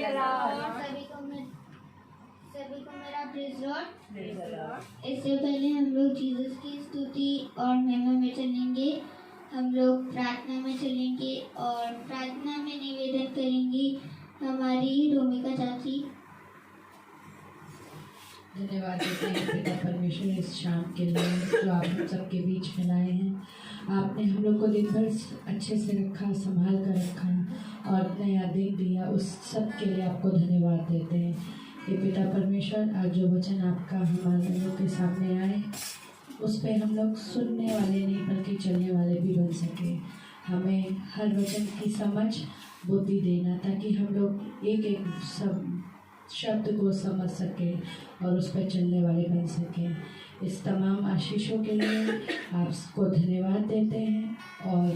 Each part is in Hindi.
सभी को मेरा प्रेज़ लॉर्ड। इससे पहले हम लोग जीसस की स्तुति और महिमा में चलेंगे। हम लोग प्रार्थना में चलेंगे और प्रार्थना में निवेदन करेंगी हमारी रोमिका चाची। धन्यवाद देते हैं पिता परमेश्वर इस शाम के लिए जो आप हम सबके बीच में लाए हैं। आपने हम लोग को दिन भर अच्छे से रखा, संभाल कर रखा और नया दिन दिया, उस सब के लिए आपको धन्यवाद देते हैं। ये पिता परमेश्वर आज जो वचन आपका हमारे लोगों के सामने आए उस पर हम लोग सुनने वाले नहीं बल्कि चलने वाले भी बन सके। हमें हर वचन की समझ बुद्धि देना ताकि हम लोग एक एक सब शब्द को समझ सके और उस पर चलने वाले बन सके। इस तमाम आशीषों के लिए आपको धन्यवाद देते हैं और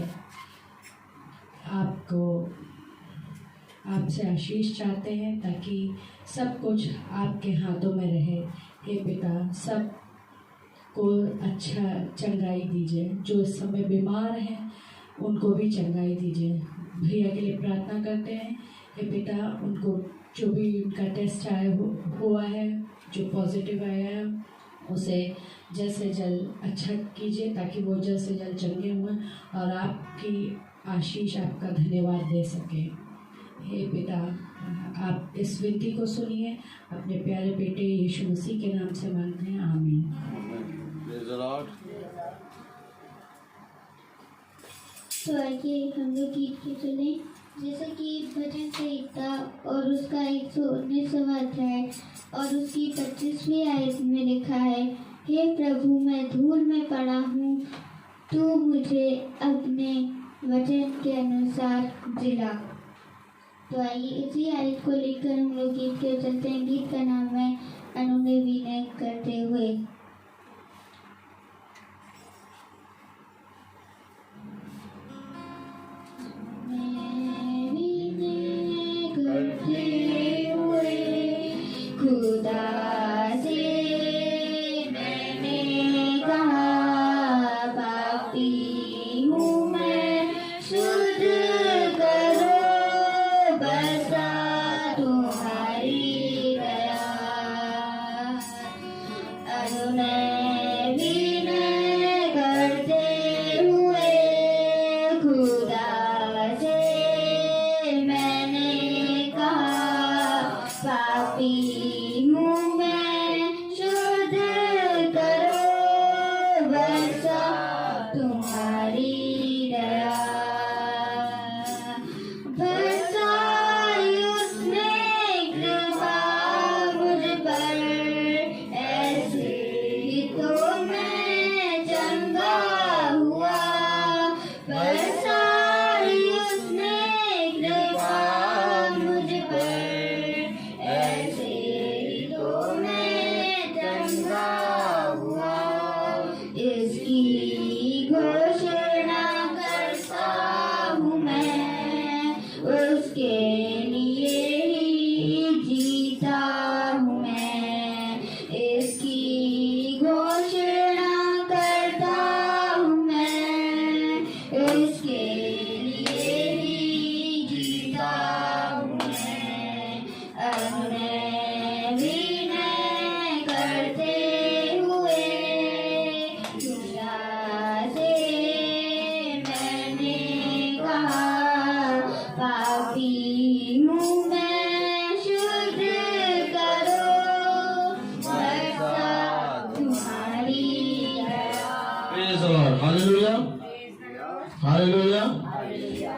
आपसे आशीष चाहते हैं ताकि सब कुछ आपके हाथों में रहे। हे पिता, सब को अच्छा चंगाई दीजिए, जो इस समय बीमार हैं उनको भी चंगाई दीजिए। भैया के लिए प्रार्थना करते हैं। हे पिता, उनको जो भी उनका टेस्ट हुआ है, जो पॉजिटिव आया है, उसे जल्द से जल्द अच्छा कीजिए ताकि वो जल्द से जल्द चंगे हुए और आपकी आशीष, आपका धन्यवाद दे सके। हे पिता, आप इस विनती को सुनिए, अपने प्यारे बेटे यीशु मसीह के नाम से मांगते हैं, आमीन। तो आइए हम लोग गीत के चलें। जैसे कि भजन संहिता और उसका 119वां अध्याय और उसकी 25वीं आयत में लिखा है, हे प्रभु, मैं धूल में पड़ा हूँ, तू मुझे अपने वचन के अनुसार जिला। तो आइए इसी आयत को लेकर हम लोग गीत के चलते हैं। गीत का नाम है अनुनय विनय करते हुए।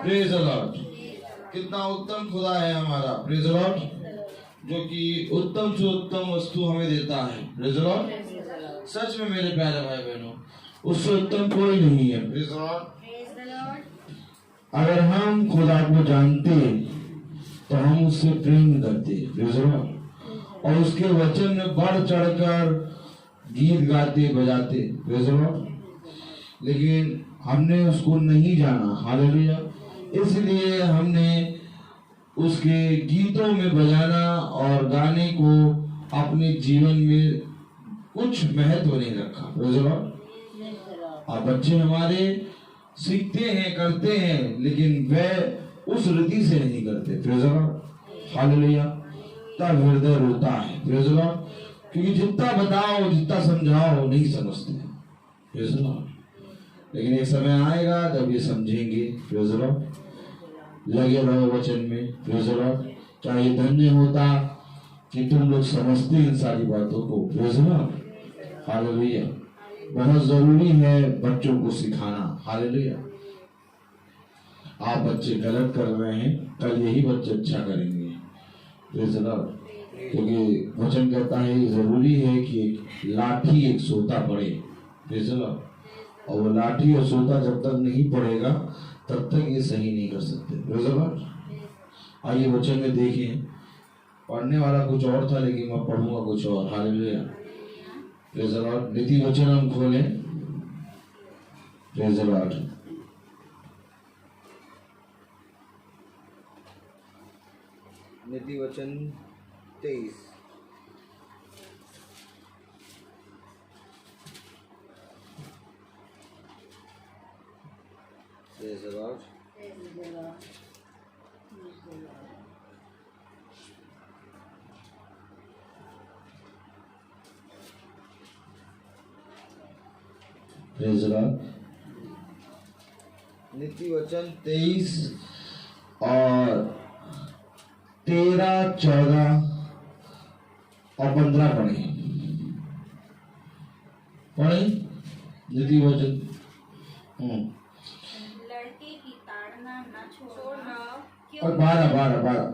Praise the Lord. कितना उत्तम खुदा है हमारा, प्रेज द लॉर्ड, जो कि उत्तम से उत्तम वस्तु हमें देता है। Praise the Lord. सच में मेरे प्यारे भाई बहनों, उससे उत्तम कोई नहीं है। Praise the Lord. अगर हम खुदा को जानते तो हम उससे प्रेम करते, प्रेज द लॉर्ड, और उसके वचन में बढ़ चढ़कर गीत गाते बजाते, प्रेज द लॉर्ड। लेकिन हमने उसको नहीं जाना, हालेलुया। इसलिए हमने उसके गीतों में बजाना और गाने को अपने जीवन में कुछ महत्व नहीं रखा। Praise the Lord. और बच्चे हमारे सीखते हैं, करते हैं, लेकिन वे उस रीति से नहीं करते। Praise the Lord. हालेलुया, तब हृदय रोता है। Praise the Lord. क्योंकि जितना बताओ जितना समझाओ नहीं समझते। Praise the Lord. लेकिन एक समय आएगा जब ये समझेंगे। Praise the Lord. लगे रहो वचन में। Praise the Lord. क्या ये धन्य होता कि तुम लोग समझते इन सारी बातों को। Praise the Lord. हालेलुया। बहुत जरूरी है बच्चों को सिखाना। हालेलुया। आप बच्चे गलत कर रहे हैं, कल यही बच्चे अच्छा करेंगे। Praise the Lord. क्योंकि वचन कहता है जरूरी है कि लाठी एक सोता पड़े। Praise the Lord. और वो लाठी और सोता जब तक नहीं पड़ेगा तब तक ये सही नहीं कर सकते। Praise the Lord. आइए वचन में देखें। पढ़ने वाला कुछ और था लेकिन मैं पढ़ूंगा कुछ और। हालेलुया। Praise the Lord. नीति वचन हम खोलें। Praise the Lord. नीति वचन 23। Praise the Lord. Praise the Lord. नीति वचन 23 और 13, 14 और 15 पढ़े। नीति वचन। लड़के की ताड़ना न छोड़ना और 12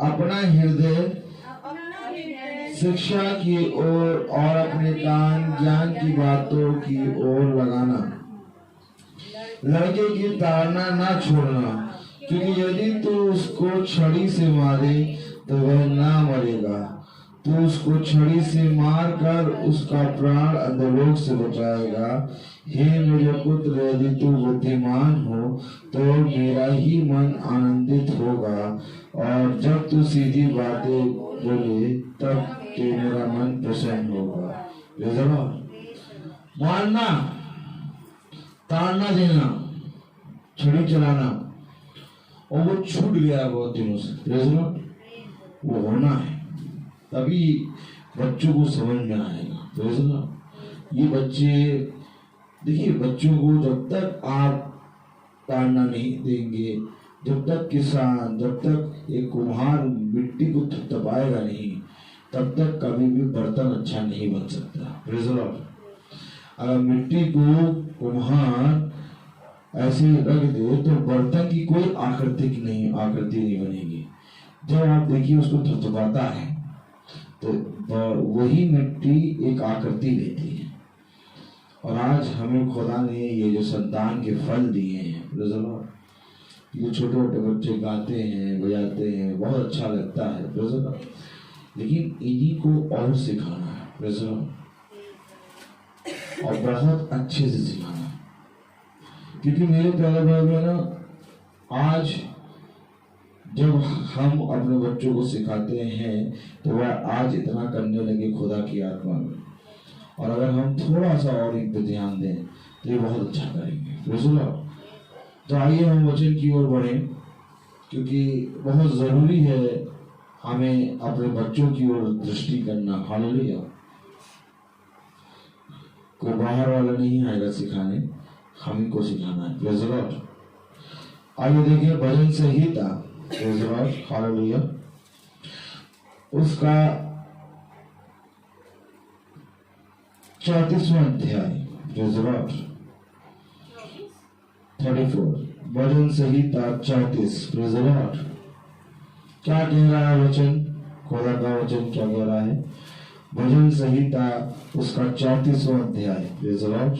अपना हृदय शिक्षा की ओर और अपने कान ज्ञान की बातों की ओर लगाना। लड़के की ताड़ना न छोड़ना, क्योंकि यदि तू उसको छड़ी से मारे तो वह ना मरेगा। तू उसको छड़ी से मार कर उसका प्राण अधोलोक से बचाएगा। हे मेरे पुत्र, यदि तू बुद्धिमान हो तो मेरा ही मन आनंदित होगा, और जब तू सीधी बातें बोले तब मेरा मन प्रसन्न होगा। मारना, ताड़ना देना, छड़ी चलाना, और वो छूट गया बहुत दिनों से। वो होना है, तभी बच्चों को समझ में आएगा। ये बच्चे देखिए, बच्चों को जब तक आप ताड़ना नहीं देंगे, जब तक किसान, जब तक एक कुम्हार मिट्टी को थपथपाएगा नहीं, तब तक कभी भी बर्तन अच्छा नहीं बन सकता। Praise the Lord. अगर मिट्टी को कुम्हार ऐसे रख दे तो बर्तन की कोई आकृति नहीं बनेगी। जब आप देखिए उसको थपथपाता है तो वही मिट्टी एक आकृति लेती है। और आज हमें खुदा ने ये जो संतान के फल दिए हैं, प्रेज़ द लॉर्ड, ये छोटे छोटे बच्चे गाते हैं, बजाते हैं, बहुत अच्छा लगता है। Praise the Lord. लेकिन इन्हीं को और सिखाना है। Praise the Lord. और बहुत अच्छे से सिखाना है, क्योंकि मेरे प्यारे भाई बहनों, आज जब हम अपने बच्चों को सिखाते हैं तो वह आज इतना करने लगे खुदा की आत्मा में। और अगर हम थोड़ा सा और इन पे ध्यान दें तो ये बहुत अच्छा करेंगे। Praise the Lord. तो आइए हम वचन की ओर बढ़ें, क्योंकि बहुत ज़रूरी है हमें अपने बच्चों की ओर दृष्टि करना। हालेलुया। कोई बाहर वाला नहीं आएगा सिखाने, हम को सिखाना है। Praise the Lord. आइए देखिए भजन संहिता। Praise the Lord. हालेलुया। उसका 34वां अध्याय। Praise the Lord. 34 भजन संहिता 34। Praise the Lord. क्या कह रहा है वचन? खुदा का वचन क्या कह रहा है? भजन संहिता उसका 34वां अध्याय। Praise the Lord.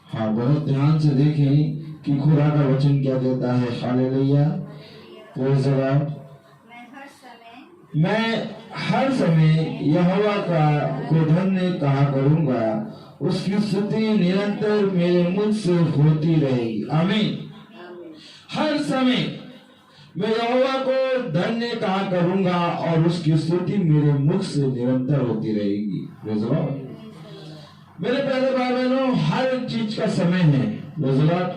हाँ, बहुत ध्यान से देखें कि खुदा का वचन क्या कहता है। हालेलुया। Praise the Lord. मैं हर समय यहोवा को धन्य कहा करूंगा, उसकी स्तुति निरंतर मेरे मुख से होती रहेगी। आमीन। हर समय मैं यहोवा को धन्य कहा करूंगा और उसकी स्तुति मेरे मुख से निरंतर होती रहेगी। Praise the Lord. मेरे प्यारे भाई बहनों, हर चीज का समय है। Praise the Lord.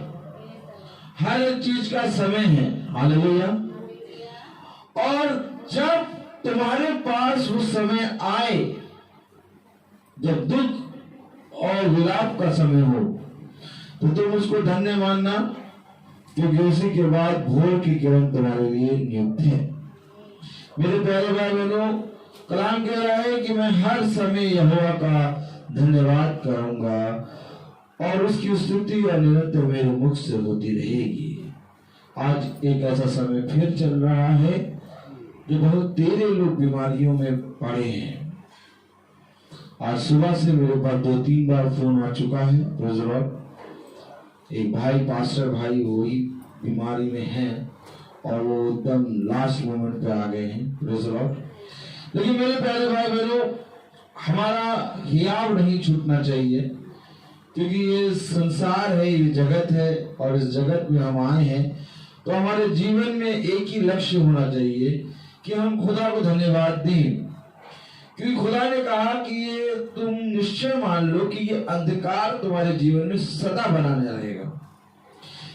हर चीज का समय है। हालेलुया। तुम्हारे पास उस समय आए जब दुख और विलाप का समय हो, तो तुम उसको धन्य मानना, क्योंकि उसी के बाद भोर की किरण तुम्हारे लिए नियुक्त है। मेरे प्यारे भाई बहनों, कलाम कह रहा है कि मैं हर समय यहोवा का धन्यवाद करूंगा और उसकी स्तुति और निरंतर मेरे मुख से होती रहेगी। आज एक ऐसा समय फिर चल रहा है जो बहुत तेरे लोग बीमारियों में पड़े हैं। आज सुबह से मेरे पास 2-3 बार फोन आ चुका है। Praise the Lord. एक भाई, पास्टर भाई, वही बीमारी में हैं और वो एकदम लास्ट मोमेंट पे आ गए हैं। Praise the Lord. लेकिन मेरे प्यारे भाई बहनों, हमारा हियाव नहीं छूटना चाहिए, क्योंकि ये संसार है, ये जगत है और इस जगत में हम आए हैं, तो हमारे जीवन में एक ही लक्ष्य होना चाहिए कि हम खुदा को धन्यवाद दें। क्योंकि खुदा ने कहा कि ये तुम निश्चय मान लो कि ये अंधकार तुम्हारे जीवन में सदा बनाने रहेगा,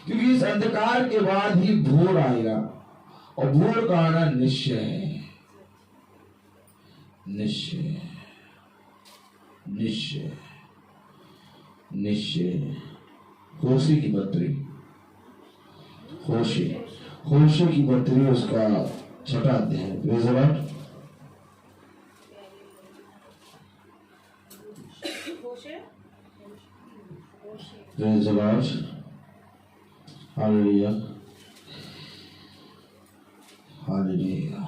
क्योंकि इस अंधकार के बाद ही भोर आएगा और भोर का आना निश्चय है। निश्चय, निश्चय, निश्चय। होशी की बत्री, होशी की बत्री, उसका 6वां अध्याय। Praise the Lord. Praise the Lord. Hallelujah, hallelujah.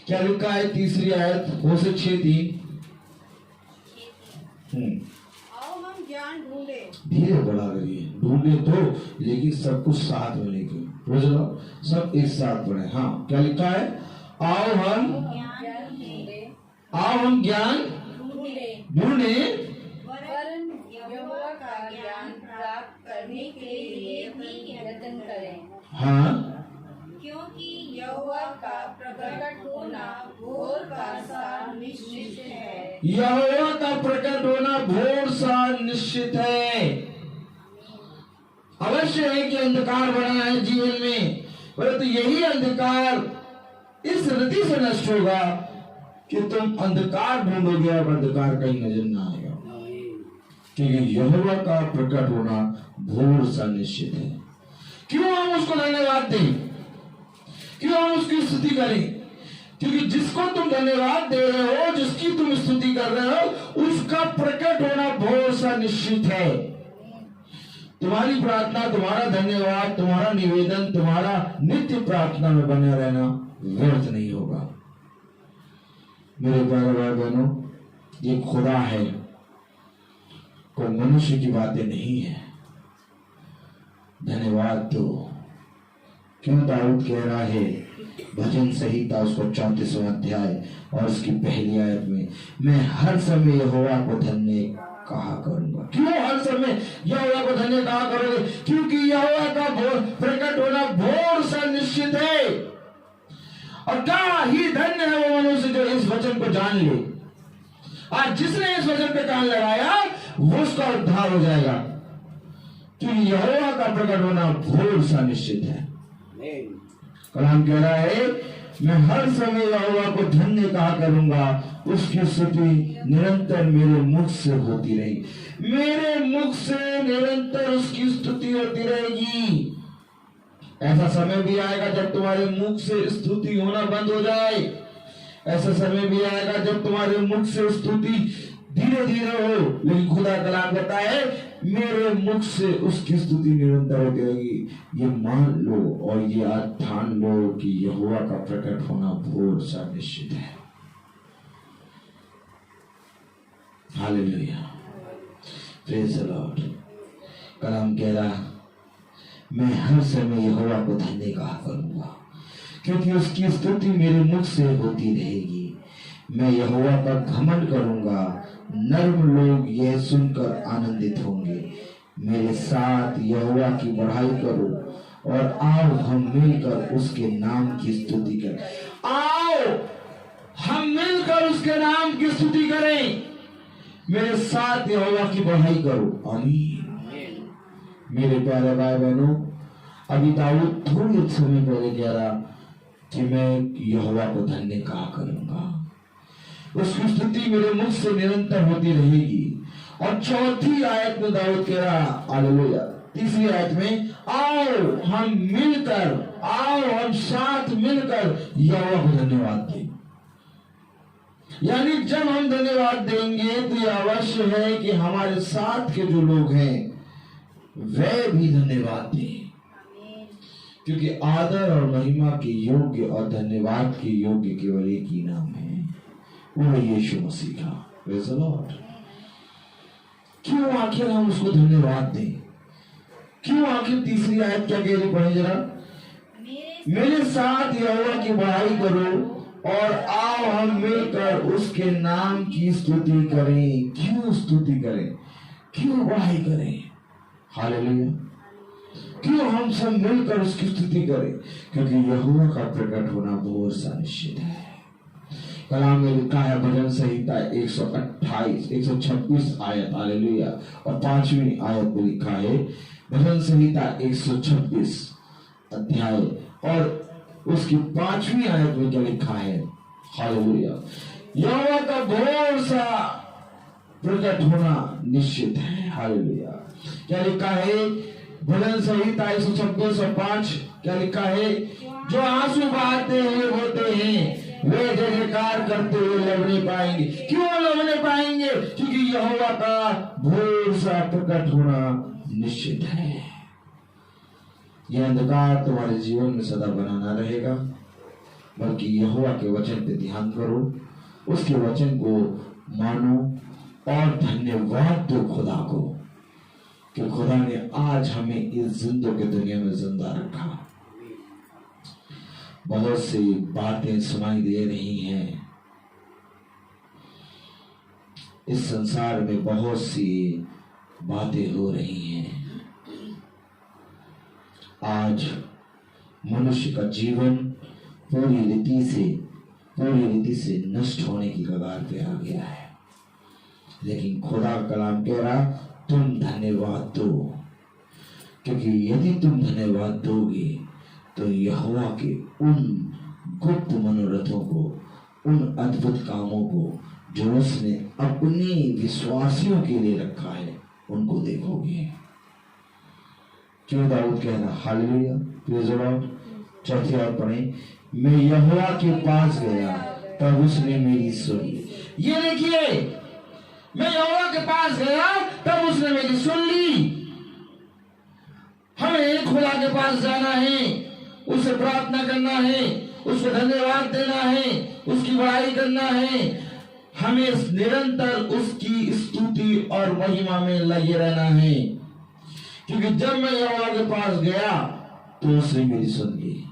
क्या लिखा है? 3री आयत, होशे 6:3। आओ हम ज्ञान ढूंढे। धीरे बढ़ा रही है, ढूंढे तो, लेकिन सब कुछ साथ में लेके, सब एक साथ बढ़े। हाँ, क्या लिखा है? आओ हम ज्ञान ढूंढे, वरन यहोवा का ज्ञान प्राप्त करने के लिए भी यत्न करें। हाँ, क्योंकि यहोवा का प्रकट होना भोर का सा निश्चित है। यहोवा का प्रकट होना भोर सा निश्चित है। अवश्य है कि अंधकार बना है जीवन में, परंतु यही अंधकार इस रीति से नष्ट होगा कि तुम अंधकार ढूंढोगे और अंधकार कहीं नजर ना आएगा, क्योंकि यहोवा का प्रकट होना भोर सा निश्चित है। क्यों हम उसको धन्यवाद दें? क्यों हम उसकी स्तुति करें? क्योंकि जिसको तुम धन्यवाद दे रहे हो, जिसकी तुम स्तुति कर रहे हो, उसका प्रकट होना भोर सा निश्चित है। तुम्हारी प्रार्थना, तुम्हारा धन्यवाद, तुम्हारा निवेदन, तुम्हारा नित्य प्रार्थना में बने रहना व्यर्थ नहीं होगा। मेरे प्यारे भाई बहनों, ये खुदा है, कोई मनुष्य की बातें नहीं है। धन्यवाद दो। क्यों दाऊद कह रहा है भजन संहिता उसको 34वां अध्याय और उसकी 1 आयत में, मैं हर समय यहोवा को धन्य कहा करूंगा। क्यों हर समय यहोवा को धन्य कहा करोगे? क्योंकि यहोवा का प्रकट होना भोर सा निश्चित है। और क्या ही धन्य है वो मनुष्य जो इस वचन को जान ले। आज जिसने इस वचन पे कान लगाया, वो उसका उद्धार हो जाएगा, क्योंकि यहोवा का प्रकट होना भोर सा निश्चित है। कलाम कह रहा है, मैं हर समय यहोवा को धन्य कहा करूंगा, उसकी स्तुति निरंतर मेरे मुख से होती रहेगी। मेरे मुख से निरंतर उसकी स्तुति होती रहेगी। ऐसा समय भी आएगा जब तुम्हारे मुख से स्तुति होना बंद हो जाए। ऐसा समय भी आएगा जब तुम्हारे मुख से स्तुति धीरे धीरे हो, लेकिन खुदा कलाम कहता है मेरे मुख से उसकी स्तुति निरंतर होती रहेगी। ये मान लो और ये आज ठान लो कि यहोवा का प्रकट होना भोर सा निश्चित है। Hallelujah, praise the Lord. कलाम कह रहा, मैं हर समय यहोवा को धन्य कहा करूंगा, क्योंकि उसकी स्तुति मेरे मुख से होती रहेगी। मैं यहोवा पर घमंड करूंगा, नर्म लोग यह सुनकर आनंदित होंगे। मेरे साथ यहोवा की बढ़ाई करो और आओ हम मिलकर उसके नाम की स्तुति करें। आओ हम मिलकर उसके नाम की स्तुति करें। मेरे साथ यहोवा की बढ़ाई करो। आमीन। मेरे प्यारे भाई बहनों, अभी दाऊद थोड़ी समय पहले कह रहा कि मैं यहोवा को धन्य कहा करूंगा, उसकी स्तुति मेरे मुख से निरंतर होती रहेगी। और चौथी आयत में दाऊद कह रहा, हालेलुया, तीसरी आयत में, आओ हम मिलकर, आओ हम साथ मिलकर यहोवा को धन्यवाद दें। यानी जब हम धन्यवाद देंगे तो यह अवश्य है कि हमारे साथ के जो लोग हैं वे भी धन्यवाद दें, क्योंकि आदर और महिमा के योग्य और धन्यवाद के योग्य केवल एक ही नाम है, वो यीशु मसीह का। Praise the Lord. क्यों आखिर हम उसको धन्यवाद दें? क्यों आखिर तीसरी आयत क्या कह रही, पढ़े जरा। मेरे साथ यहोवा की बढ़ाई करो और आओ हम मिलकर उसके नाम की स्तुति करें। क्यों स्तुति करें? क्यों बढ़ाई करें? हालेलुया। क्यों हम सब मिलकर उसकी स्तुति करें? क्योंकि यहोवा का प्रकट होना बहुत सा निश्चित है। कलाम में लिखा है भजन संहिता 128 126 आयत, हालेलुया, और 5वीं आयत में लिखा है भजन संहिता 126 अध्याय और उसकी 5वीं आयत में क्या लिखा है, हालेलुया, यहोवा का बहुत सा प्रकट होना निश्चित है। हालेलुया। क्या लिखा है भजन संहिता 126 और 5, क्या लिखा है, जो आंसू बहाते हुए होते हैं वे जयकार करते हुए लड़ने पाएंगे। क्यों लड़ने पाएंगे? क्योंकि यहोवा का भोर सा प्रकट होना निश्चित है। यह अंधकार तुम्हारे जीवन में सदा बना ना रहेगा, बल्कि यहोवा के वचन पे ध्यान करो, उसके वचन को मानो और धन्यवाद दो खुदा को कि खुदा ने आज हमें इस जिंदों की दुनिया में जिंदा रखा। बहुत सी बातें सुनाई दे रही हैं, इस संसार में बहुत सी बातें हो रही हैं। आज मनुष्य का जीवन पूरी रीति से नष्ट होने की कगार पे आ गया है, लेकिन खुदा का कलाम कह रहा तुम धन्यवाद दो, क्योंकि यदि तुम धन्यवाद दोगे तो यहोवा के उन गुप्त मनोरथों को, उन अद्भुत कामों को जो उसने अपने विश्वासियों के लिए रखा है, उनको देखोगे। क्यों दाऊद कह रहा, हालेलुया, प्रेज़ द लॉर्ड। चौथी आयत पढ़ें, मैं यहोवा के पास गया तब उसने मेरी सुनी। ये देखिए, मैं यहोवा के पास गया तब उसने मेरी सुन ली। हमें खुदा के पास जाना है, उससे प्रार्थना करना है, उसको धन्यवाद देना है, उसकी बड़ाई करना है। हमें निरंतर उसकी स्तुति और महिमा में लगे रहना है, क्योंकि जब मैं यहोवा के पास गया तो उसने मेरी सुन ली।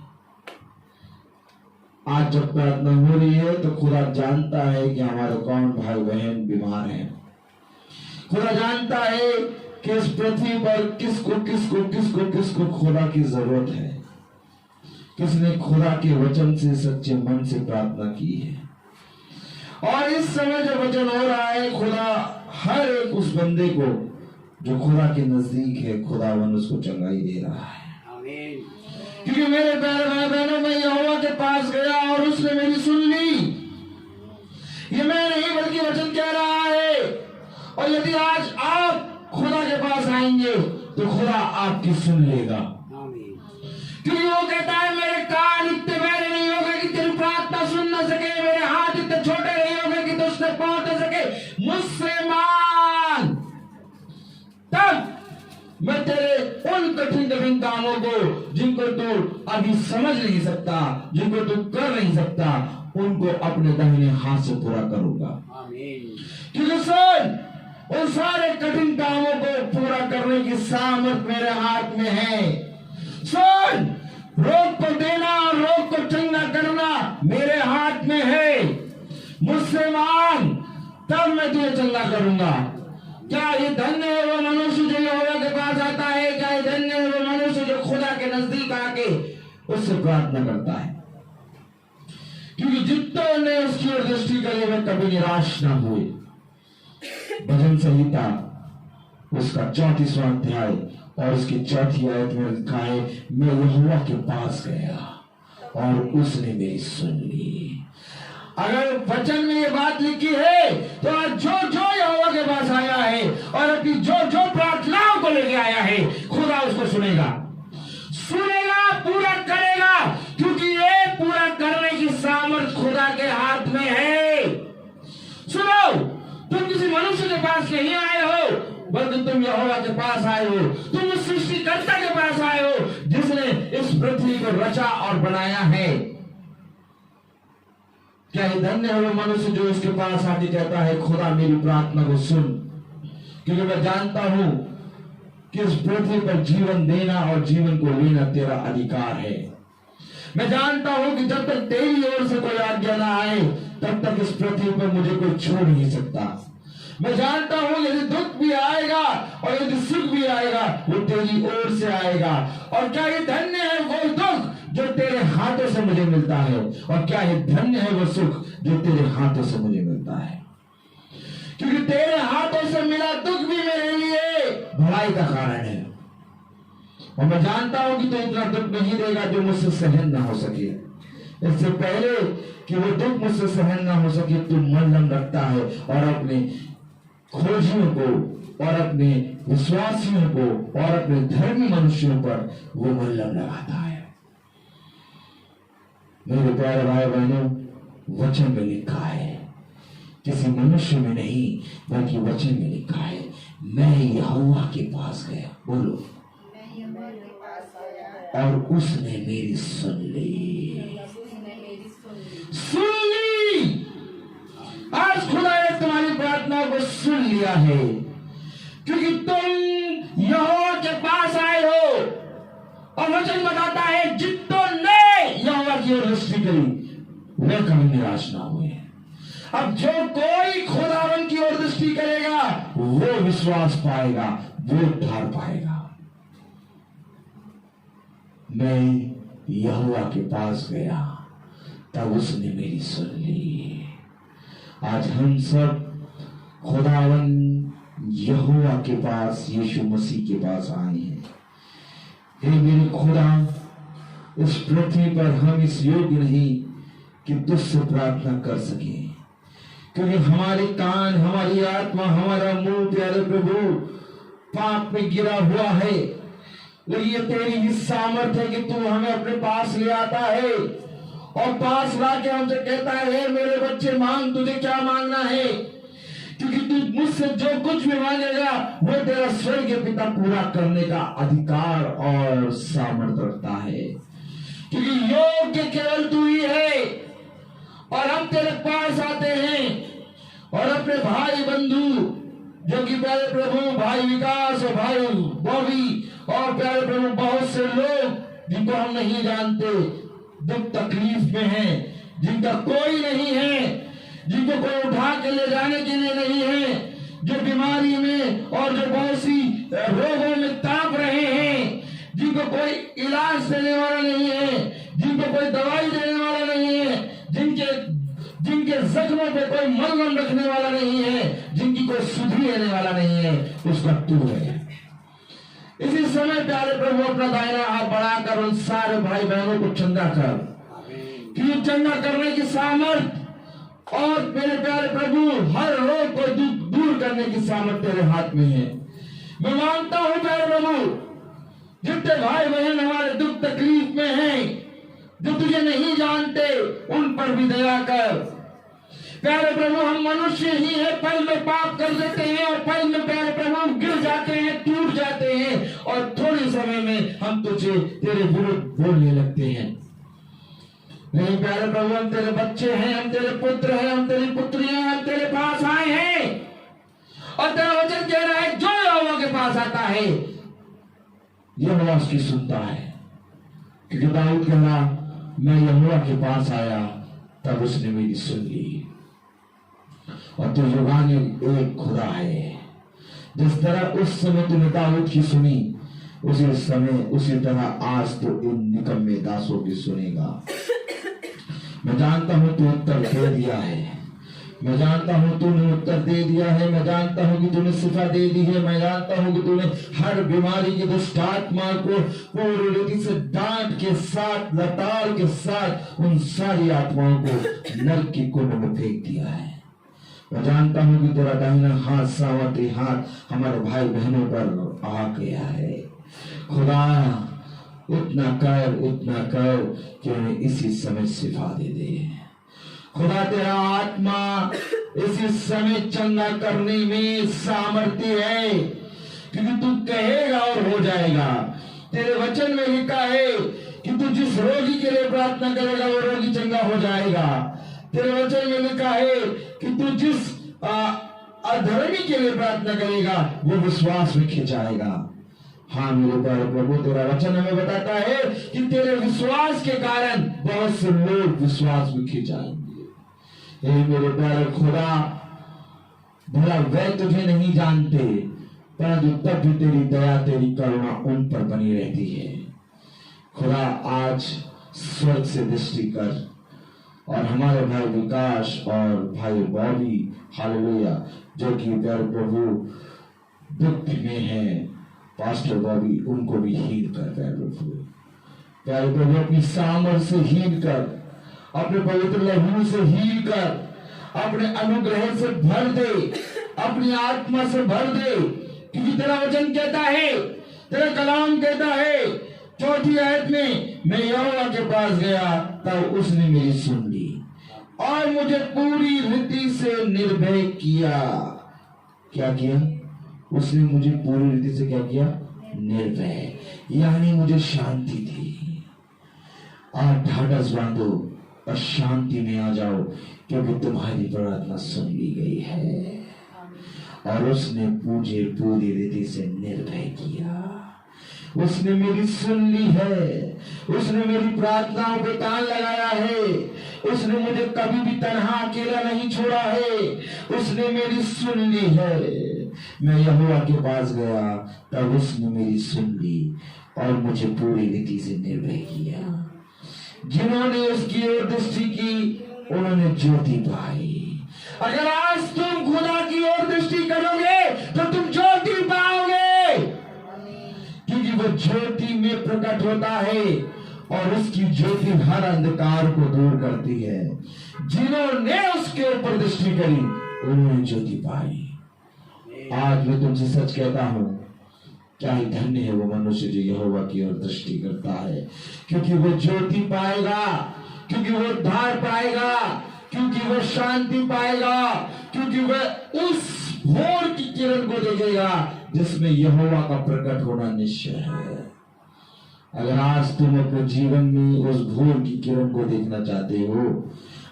आज जब प्रार्थना हो रही है तो खुदा जानता है कि हमारे कौन भाई बहन बीमार हैं। खुदा जानता है कि इस पृथ्वी पर किसको खुदा की जरूरत है, किसने खुदा के वचन से सच्चे मन से प्रार्थना की है। और इस समय जो वचन हो रहा है, खुदा हर एक उस बंदे को जो खुदा के नजदीक है, खुदावन उसको चंगाई दे रहा है। क्योंकि मेरे प्यारे भाई बहनों, मैं यहोवा के पास गया और उसने मेरी सुन ली। ये मैं नहीं बल्कि वचन कह रहा है। और यदि आज आप खुदा के पास आएंगे तो खुदा आपकी सुन लेगा, क्योंकि वो कहता है मेरे कान इतने बहरे नहीं होगा कि तेरी प्रार्थना सुन न सके, मेरे हाथ इतने छोटे नहीं होंगे कि तुझ तक पहुंच न सके। मुझसे मांग, तब मैं तेरे उन कठिन कामों को जिनको तू अभी समझ नहीं सकता, जिनको तू कर नहीं सकता, उनको अपने दाहिने हाथ से पूरा करूंगा। क्योंकि सुन, उन सारे कठिन कामों को पूरा करने की सामर्थ मेरे हाथ में है। सुन, रोग को देना और रोग को चंगा करना मेरे हाथ में है। मुझसे मांग, तब मैं तुझे चंगा करूंगा। क्या ये धन्य है वो मनुष्य जो यहोवा के पास आता है? क्या ये धन्य है वो मनुष्य जो खुदा के नजदीक आके उससे प्रार्थना करता है? क्योंकि जितने ने उसकी ओर दृष्टि करी वे कभी निराश ना हुए। भजन संहिता उसका 34वां अध्याय और उसकी 4थी आयत में लिखा है, मैं यहोवा के पास गया और उसने मेरी सुन ली। अगर वचन में ये बात लिखी है तो आज जो यहोवा के पास आया है और अपनी जो प्रार्थनाओं को लेके आया है, खुदा उसको सुनेगा, पूरा करेगा, क्योंकि ये पूरा करने की सामर्थ खुदा के हाथ में है। सुनो, तुम किसी मनुष्य के पास नहीं आए हो, बल्कि तुम यहोवा के पास आए हो, तुम उस सृष्टिकर्ता के पास आए हो जिसने इस पृथ्वी को रचा और बनाया है। क्या ही धन्य है वो मनुष्य जो उसके पास आके कहता है, खुदा मेरी प्रार्थना को सुन, क्योंकि मैं जानता हूं कि इस पृथ्वी पर जीवन देना और जीवन को लेना तेरा अधिकार है। मैं जानता हूं कि जब तक तेरी ओर से कोई आज्ञा ना आए तब तक इस पृथ्वी पर मुझे कोई छोड़ नहीं सकता। मैं जानता हूं यदि दुख भी आएगा और यदि सुख भी आएगा वो तेरी ओर से आएगा। और क्या ये धन्य है वो दुख जो तेरे हाथों से मुझे मिलता है, और क्या ये धन्य है वो सुख जो तेरे हाथों से मुझे मिलता है, क्योंकि तेरे हाथों से मिला दुख भी मेरे लिए भलाई का कारण है। और मैं जानता हूं कि तू इतना दुख नहीं देगा जो मुझसे सहन ना हो सके। इससे पहले कि वो दुख मुझसे सहन ना हो सके, तू मलम रखता है और अपने खोजियों को और अपने विश्वासियों को और अपने धर्मी मनुष्यों पर वो मलम लगाता है। मेरे प्यारे भाई बहनों, वचन में लिखा है, किसी मनुष्य में नहीं बल्कि वचन में लिखा है, मैं यहोवा के पास गया, बोलो, और उसने मेरी सुन ली। आज खुदा ने तुम्हारी प्रार्थना को सुन लिया है, क्योंकि तुम यहोवा के पास आए हो। और वचन बताता है, जितनों ने यहोवा की ओर दृष्टि करी वे कभी निराश ना हुए। अब जो कोई खुदावन की ओर दृष्टि करेगा वो विश्वास पाएगा, वो ठार पाएगा। मैं यहोवा के पास गया तब उसने मेरी सुन ली। आज हम सब खुदावन यहोवा के पास, यीशु मसीह के पास आए हैं। हे मेरे खुदा, इस पृथ्वी पर हम इस योग्य नहीं कि तुझसे प्रार्थना कर सके, क्योंकि हमारे कान, हमारी आत्मा, हमारा मुंह प्यारे प्रभु पाप में गिरा हुआ है। लेकिन ये तेरी ही सामर्थ है कि तू हमें अपने पास ले आता है और पास लाके हमसे कहता है, हे मेरे बच्चे मांग, तुझे क्या मांगना है, क्योंकि तू मुझसे जो कुछ भी मांगेगा वो तेरा स्वर्गीय पिता पूरा करने का अधिकार और सामर्थ रखता है, क्योंकि योग्य केवल तू ही है। और हम तेरे पास आते हैं और अपने भाई बंधु जो कि प्यारे प्रभु भाई विकास और भाई बॉबी और प्यारे प्रभु बहुत से लोग जिनको हम नहीं जानते, दुख तकलीफ में हैं, जिनका कोई नहीं है, जिनको कोई उठा के ले जाने के लिए नहीं है, जो बीमारी में और जो बहुत सी रोगों में तड़प रहे हैं, जिनको कोई इलाज देने वाला नहीं है, जिनको कोई दवाई देने वाला नहीं है, जिनके जख्मों पे कोई मलहम रखने वाला नहीं है, जिनकी कोई सुधि लेने वाला नहीं है, उसका तू है। इसी समय प्यारे प्रभु अपना दाहिना हाथ बढ़ाकर उन सारे भाई बहनों को चंगा कर, कि चंगा करने की सामर्थ और मेरे प्यारे प्रभु हर रोग को दूर करने की सामर्थ तेरे हाथ में है। मैं मानता हूं प्यारे प्रभु, जितने भाई बहन हमारे दुख तकलीफ में हैं, जो तुझे नहीं जानते, उन पर भी दया कर। प्यारे प्रभु, हम मनुष्य ही हैं, पल में पाप कर देते हैं और पल में प्यारे प्रभु गिर जाते हैं, टूट जाते हैं और थोड़े समय में हम तुझे तेरे विरुद्ध बोलने लगते हैं। नहीं प्यारे प्रभु, हम तेरे बच्चे हैं, हम तेरे पुत्र हैं, हम तेरी पुत्रियां, हम तेरे पास आए हैं और तेरा वचन कह रहा है, जो यहोवा के पास आता है यहोवा उसकी सुनता है। क्योंकि दाऊद कह रहा, मैं यहोवा के पास आया तब उसने मेरी सुन ली। और तू युगाने एक खुदा है। जिस तरह उस समय तूने दाऊद की सुनी, उसी समय उसी तरह आज तो इन निकम्मे दासों की सुनेगा। मैं जानता हूं तू उत्तर दे दिया है, मैं जानता हूं तूने उत्तर दे दिया है, मैं जानता हूं कि तूने शिफा दे दी है, मैं जानता हूं कि तूने हर बीमारी की दुष्ट आत्मा को पूरी रीति से डांट के साथ, लताड़ के साथ उन सारी आत्माओं को नरक की कुंड में फेंक दिया है। मैं जानता हूं कि तेरा दाहिना हाथ, सामर्थी हाथ हमारे भाई बहनों पर आ गया है। खुदा इतना कर कि उन्हें इसी समय शिफा दे दे। खुदा तेरा आत्मा इसी समय चंगा करने में सामर्थ्य है, क्योंकि तू कहेगा और हो जाएगा। तेरे वचन में लिखा है कि तू जिस रोगी के लिए प्रार्थना करेगा वो रोगी चंगा हो जाएगा। तेरे वचन में लिखा है कि तू जिस अधर्मी के लिए प्रार्थना करेगा वो विश्वास में खिंचाएगा। हाँ मेरे प्यारे प्रभु, तेरा वचन हमें बताता है कि तेरे विश्वास के कारण बहुत से लोग विश्वास में खिंचाएंगे। हे मेरे प्यारे खुदा, भला वे तुझे नहीं जानते, परंतु तब भी तेरी दया, तेरी करुणा उन पर बनी रहती है। खुदा आज स्वर्ग से दृष्टि कर और हमारे भाई विकास और भाई बॉबी, हालेलुया, जो कि प्यारे प्रभु दुख में है, पास्टर बॉबी, उनको भी हील कर प्यारे प्रभु। प्यारे प्रभु अपनी सामर्थ से हील कर, अपने पवित्र लहू से हील कर, अपने अनुग्रह से भर दे, अपनी आत्मा से भर दे, क्योंकि तेरा वचन कहता है, तेरा कलाम कहता है 4ठी आयत में, मैं यहोवा के पास गया तब उसने मेरी सुन ली और मुझे पूरी रीति से निर्भय किया। क्या किया? उसने मुझे पूरी रीति से क्या किया? निर्भय, यानी मुझे शांति दी। और ढाढ़स बांधो और शांति में आ जाओ, क्योंकि तुम्हारी प्रार्थना सुन ली गई है। और उसने मुझे पूरी रीति से निर्भय किया। उसने मेरी सुन ली है, उसने मेरी प्रार्थनाओं पे कान लगाया है, उसने मुझे कभी भी तन्हा अकेला नहीं छोड़ा है, उसने मेरी सुन ली है। मैं यहोवा के पास गया तब उसने मेरी सुन ली और मुझे पूरी रीति से निर्भय किया। जिन्होंने उसकी ओर दृष्टि की उन्होंने ज्योति पाई। अगर आज तुम खुदा की ओर दृष्टि करोगे तो तुम ज्योति पाओगे, क्योंकि वो ज्योति में प्रकट होता है और उसकी ज्योति हर अंधकार को दूर करती है। जिन्होंने उसके ऊपर दृष्टि करी उन्होंने ज्योति पाई। आज मैं तुमसे सच कहता हूं, क्या ही धन्य है वो मनुष्य जो यहोवा की ओर दृष्टि करता है, क्योंकि वो ज्योति पाएगा, क्योंकि वो धार पाएगा, क्योंकि वो शांति पाएगा, क्योंकि वह उस भोर की किरण को देखेगा जिसमें यहोवा का प्रकट होना निश्चय है। अगर आज तुम अपने जीवन में उस भोर की किरण को देखना चाहते हो,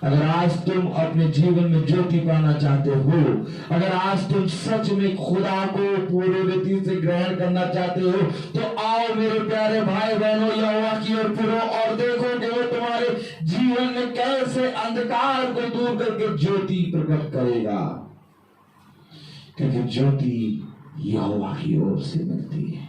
अगर आज तुम अपने जीवन में ज्योति पाना चाहते हो, अगर आज तुम सच में खुदा को पूरी रीति से ग्रहण करना चाहते हो, तो आओ मेरे प्यारे भाई बहनों, यहोवा की ओर फिरो और देखो कि वो तुम्हारे जीवन में कैसे अंधकार को दूर करके ज्योति प्रकट करेगा, क्योंकि ज्योति यहोवा की ओर से मिलती है।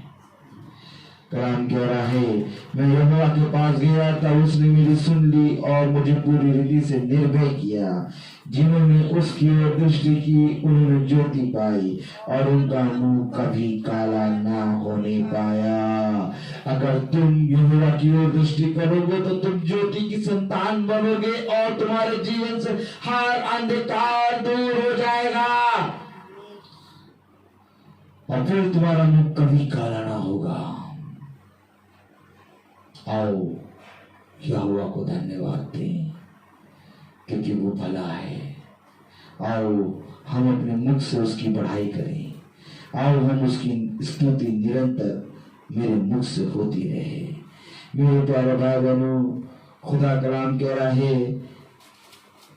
कलाम कह रहा है, मैं यहोवा के पास गया तब उसने मेरी सुन ली और मुझे पूरी रीति से निर्भय किया। जिन्होंने उसकी ओर दृष्टि की उन्होंने ज्योति पाई और उनका मुंह कभी काला ना होने पाया। अगर तुम यहोवा की ओर दृष्टि करोगे तो तुम ज्योति की संतान बनोगे और तुम्हारे जीवन से हर अंधकार दूर हो जाएगा और फिर तुम्हारा मुंह कभी काला ना होगा। आओ यहोवा को धन्यवाद दें, क्योंकि वो भला है। आओ हम अपने मुख से उसकी बढ़ाई करें। आओ हम उसकी स्तुति निरंतर मेरे मुख से होती रहे। मेरे प्यारे भाई बहनों, खुदा कलाम कह रहा है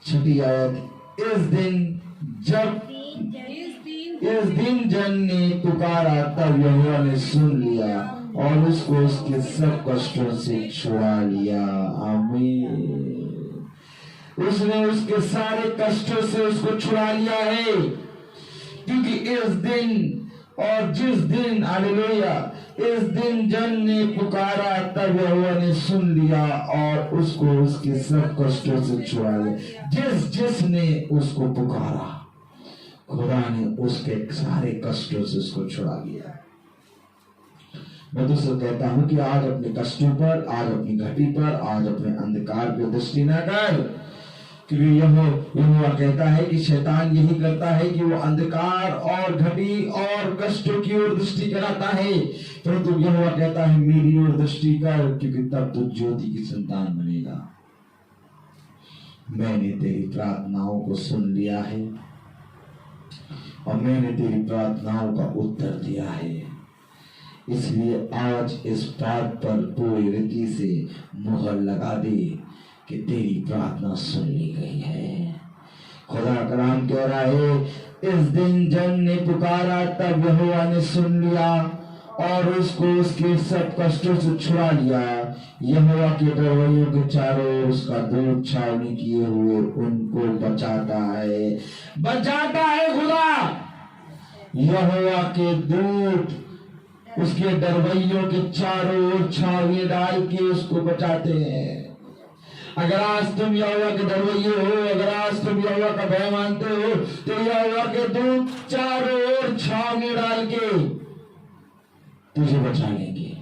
6ठी आयत, इस दिन जन ने पुकारा तब यहोवा ने सुन लिया और उसको उसके सब कष्टों से छुड़ा लिया। आमीन। उसने उसके सारे कष्टों से उसको छुड़ा लिया है, क्योंकि इस दिन और जिस दिन, हालेलुया, इस दिन जन ने पुकारा तब यहोवा ने सुन लिया और उसको उसके सब कष्टों से छुड़ा लिया। जिसने उसको पुकारा, खुदा ने उसके सारे कष्टों से उसको छुड़ा लिया। मैं तुझसे कहता हूं कि आज अपने कष्टों पर, आज अपनी घटी पर, आज अपने अंधकार पर दृष्टि न कर, क्योंकि यहोवा कहता है कि शैतान यही करता है कि वो अंधकार और घटी और कष्टों की ओर दृष्टि कराता है, परंतु यहोवा कहता है मेरी ओर दृष्टि कर, क्योंकि तब तू ज्योति की संतान बनेगा। मैंने तेरी प्रार्थनाओं को सुन लिया है और मैंने तेरी प्रार्थनाओं का उत्तर दिया है, इसलिए आज इस बात पर पूरी रीति से मुहर लगा दे कि तेरी प्रार्थना सुन ली गई है। खुदा कलाम कह रहा है, इस दिन जन ने पुकारा तब यहोवा ने सुन लिया और उसको उसके सब कष्टों से छुड़ा लिया। यहोवा के डरवैयों के चारों ओर उसका दूत छावनी किए हुए उनको बचाता है, बचाता है। खुदा यहोवा के दूत उसके डरवैयों के चारों ओर छावनी डाल के उसको बचाते हैं। अगर आज तुम यहोवा के डरवैये हो, अगर आज तुम यहोवा का भय मानते हो, तो यहोवा के दूत चारों ओर छावनी डाल के तुझे बचा लेंगे,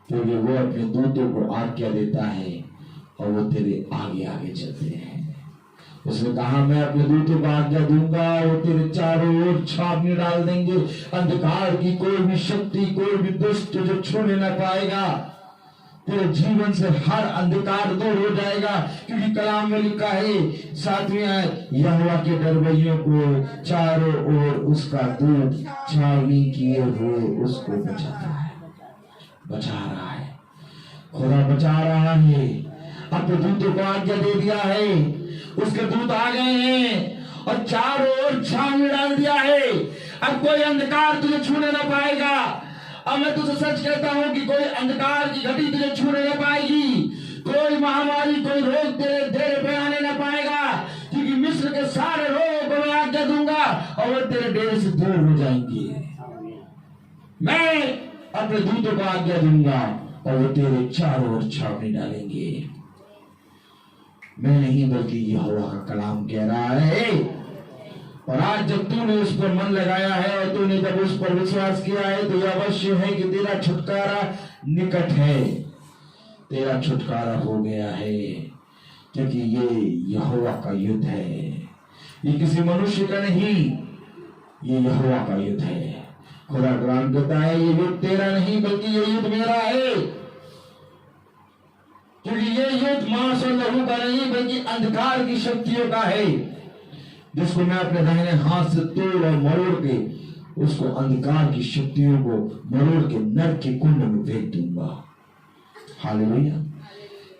क्योंकि वो अपने दूतों को आज्ञा देता है और वो तेरे आगे आगे चलते हैं। उसने कहा मैं अपने दूतों को आज्ञा दूंगा, वो तेरे चारों ओर छावनी डाल देंगे। अंधकार की कोई भी शक्ति, कोई भी दुष्ट तुझे छूने न पाएगा। तेरे जीवन से हर अंधकार दूर हो जाएगा, क्योंकि कलाम में लिखा है 7वीं आयत, यहोवा के डरवैयों को चारों ओर उसका दूत छावनी किए हुए उसको बचाता है, बचा रहा है। खुदा बचा रहा है, अपने दूतों को आज्ञा दे दिया है, उसके दूत आ गए हैं और चारों ओर छावनी डाल दिया है। अब कोई अंधकार तुझे छूने ना पाएगा। अब मैं तुझसे सच कहता हूं कि कोई अंधकार की घटी तुझे छूने न पाएगी, कोई महामारी, कोई रोग तेरे डेरे पे आने न पाएगा, क्योंकि मिस्र के सारे रोग को मैं आज्ञा दूंगा और वो तेरे डेरे से दूर हो जाएंगे। मैं अपने दूतों को आज्ञा दूंगा और वो तेरे चारों ओर छावनी डालेंगे। मैं नहीं बल्कि यहोवा का कलाम कह रहा है। और आज जब तूने उस पर मन लगाया है और तूने जब उस पर विश्वास किया है, तो यह अवश्य है कि तेरा छुटकारा निकट है, तेरा छुटकारा हो गया है, क्योंकि ये यहोवा का युद्ध है। ये किसी मनुष्य का नहीं, ये यहोवा का युद्ध है। खुदा कलाम कहता है ये युद्ध तेरा नहीं बल्कि ये युद्ध मेरा है, क्योंकि ये युद्ध मांस और लहू का नहीं बल्कि अंधकार की शक्तियों का है, जिसको मैं अपने दाहिने हाथ से तोड़ और मरोड़ के उसको अंधकार की शक्तियों को मरोड़ के नरक के कुंड में फेंक दूंगा। हालेलुया।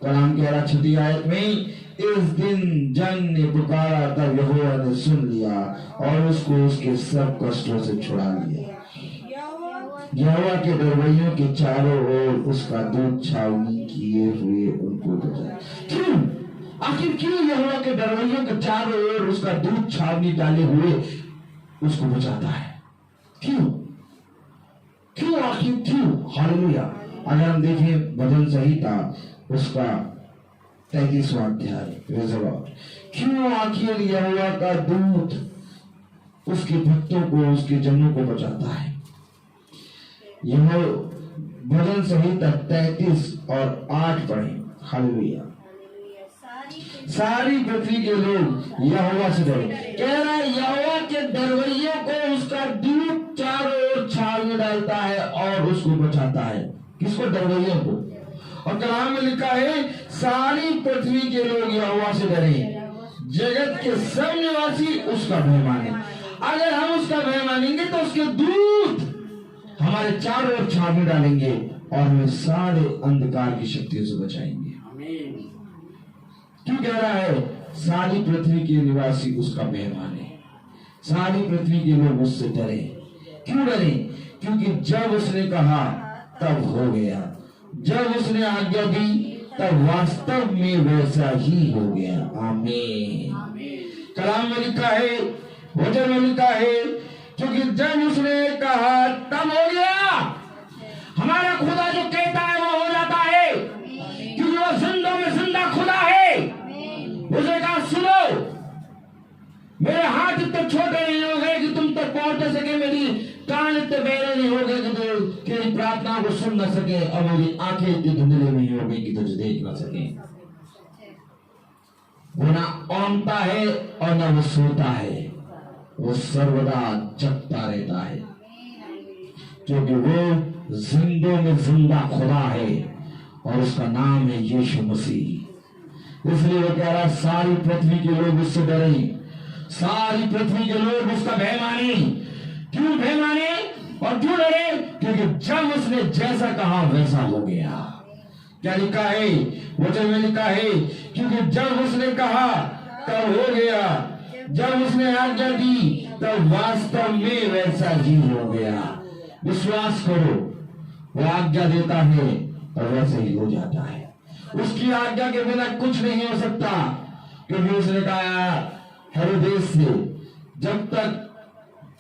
कलाम कह रहा 6वीं आयत में, इस दिन जन ने पुकारा तब यहोवा ने सुन लिया और उसको उसके सब कष्टों से छुड़ा लिया। यहोवा के डरवैयों के चारों ओर उसका दूत छावनी किए हुए उनको बचाया। क्यों? आखिर क्यों यहोवा के डरवैयों के चारों ओर उसका दूत छावनी डाले हुए उसको बचाता है? क्यों? क्यों? आखिर क्यों? हालेलुया। अगर हम देखें भजन संहिता उसका 33वां अध्याय, क्यों आखिर यहोवा का दूत उसके भक्तों को, उसके जनों को बचाता है? यह भजन संहिता 33 और 8 पढ़े। हालेलुया। सारी पृथ्वी के लोग यहोवा से डरे। कह रहा है यहोवा के डरवैयों को उसका दूत चारों ओर छावनी डालता है और उसको बचाता है। किसको? डरवैयों को। और कलाम में लिखा है सारी पृथ्वी के लोग यहोवा से डरे, जगत के सब निवासी उसका भय माने। अगर हम उसका भय मानेंगे तो उसके दूत हमारे चारों ओर छावनी डालेंगे और हमें सारे अंधकार की शक्तियों से बचाएंगे। क्यों कह रहा है सारी पृथ्वी के निवासी उसका भय माने, सारी पृथ्वी के लोग उससे डरे? क्यों डरे? क्योंकि जब उसने कहा तब हो गया, जब उसने आज्ञा दी तब वास्तव में वैसा ही हो गया। आमीन। कलाम में लिखा है, वचन में लिखा है क्योंकि जब उसने कहा तब हो गया। हमारा खुदा जो कहता है वो हो जाता है, क्योंकि वो जिंदों में जिंदा खुदा है। उसने कहा सुनो, मेरे हाथ इतने छोटे नहीं हो गए कि तुम तक पहुंच न सके, मेरी कान इतने बहरे नहीं हो गए कि तेरी प्रार्थना को सुन न सके, और मेरी आंखें इतनी धुंधली नहीं हो गई कि तुझे देख न सके। वो ना औंधता है और ना वो सोता है, वो सर्वदा जगता रहता है, क्योंकि वो जिंदों में जिंदा खुदा है और उसका नाम है यीशु मसीह। इसलिए वो कह रहा सारी पृथ्वी के लोग उससे डरे, सारी पृथ्वी के लोग उसका भय माने। क्यों भय माने और क्यों डरे? क्योंकि जब उसने जैसा कहा वैसा हो गया। क्या लिखा है वचन में? लिखा है क्योंकि जब उसने कहा तब हो गया, जब उसने आज्ञा दी तब वास्तव में वैसा ही हो गया। विश्वास करो, वो आज्ञा देता है और वैसे ही हो जाता है। उसकी आज्ञा के बिना कुछ नहीं हो सकता, क्योंकि उसने कहा हेरोदेस से, जब तक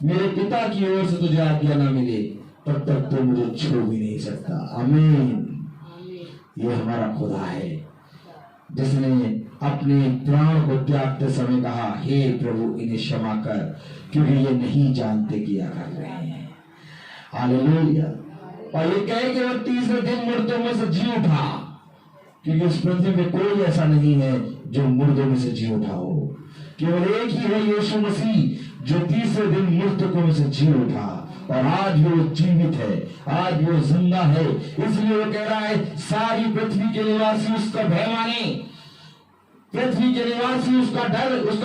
मेरे पिता की ओर से तुझे आज्ञा ना मिले तब तक तो मुझे छू भी नहीं सकता। आमीन। ये हमारा खुदा है जिसने अपने प्राण को त्यागते समय कहा हे प्रभु इन्हें क्षमा कर, क्योंकि ये नहीं जानते क्या कर रहे हैं। हालेलुया। और ये कहे कि वो तीसरे दिन मुर्दों में से जी उठा, क्योंकि इस पृथ्वी में कोई ऐसा नहीं है जो मुर्दों में से जी उठा हो। केवल एक ही है यीशु मसीह जो तीसरे दिन मृतकों में से जी उठा, और आज वो जीवित है, आज वो जिंदा है। इसलिए वो कह रहा है सारी पृथ्वी के निवासी उसका भय माने, पृथ्वी के निवासी उसका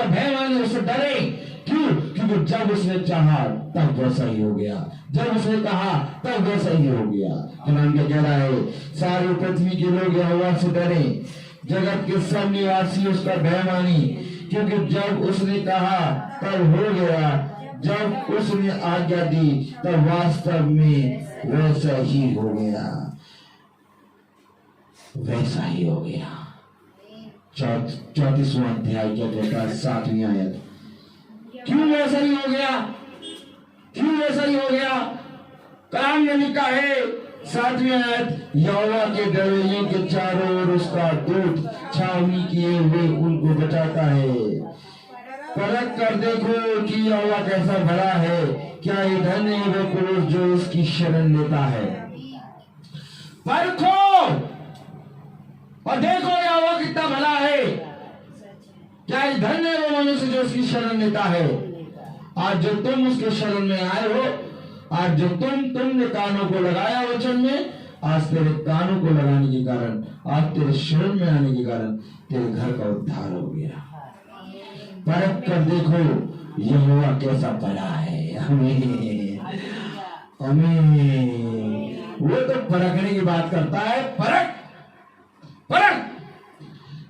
भय माने, उससे डरे। क्यों? क्योंकि जब उसने चाहा तब वैसा ही हो गया, जब उसने कहा तब वैसा ही हो गया। कुरान क्या कह रहा है? सारी पृथ्वी के लोग यहोवा से डरे, जगत के सब निवासी उसका भय माने, क्योंकि जब उसने कहा तब हो गया, जब उसने आज्ञा दी तब वास्तव में वैसा ही हो गया, वैसा ही हो गया। 34वां अध्याय क्या कहता है? 7वीं आयत। क्यों वैसा ही हो गया? क्यों वैसा ही हो गया? कलाम में लिखा है 7वीं आयत, यहोवा के डरवैयों के चारों ओर उसका दूत छावनी किए हुए उनको बचाता है। परख कर देखो कि यहोवा कैसा भला है, क्या ये धन्य है वो पुरुष जो उसकी शरण लेता है। परखो और देखो यहोवा कितना भला है, क्या ये धन्य है वो मनुष्य जो उसकी शरण लेता है। आज जो तुम उसके शरण में आए हो, आज जो तुमने कानों को लगाया वचन में, आज तेरे कानों को लगाने के कारण, आज तेरे शरण में आने के कारण तेरे घर का उद्धार हो गया। परख कर देखो यहोवा कैसा बड़ा है। आमीन आमीन। वो तो परखने की बात करता है। परख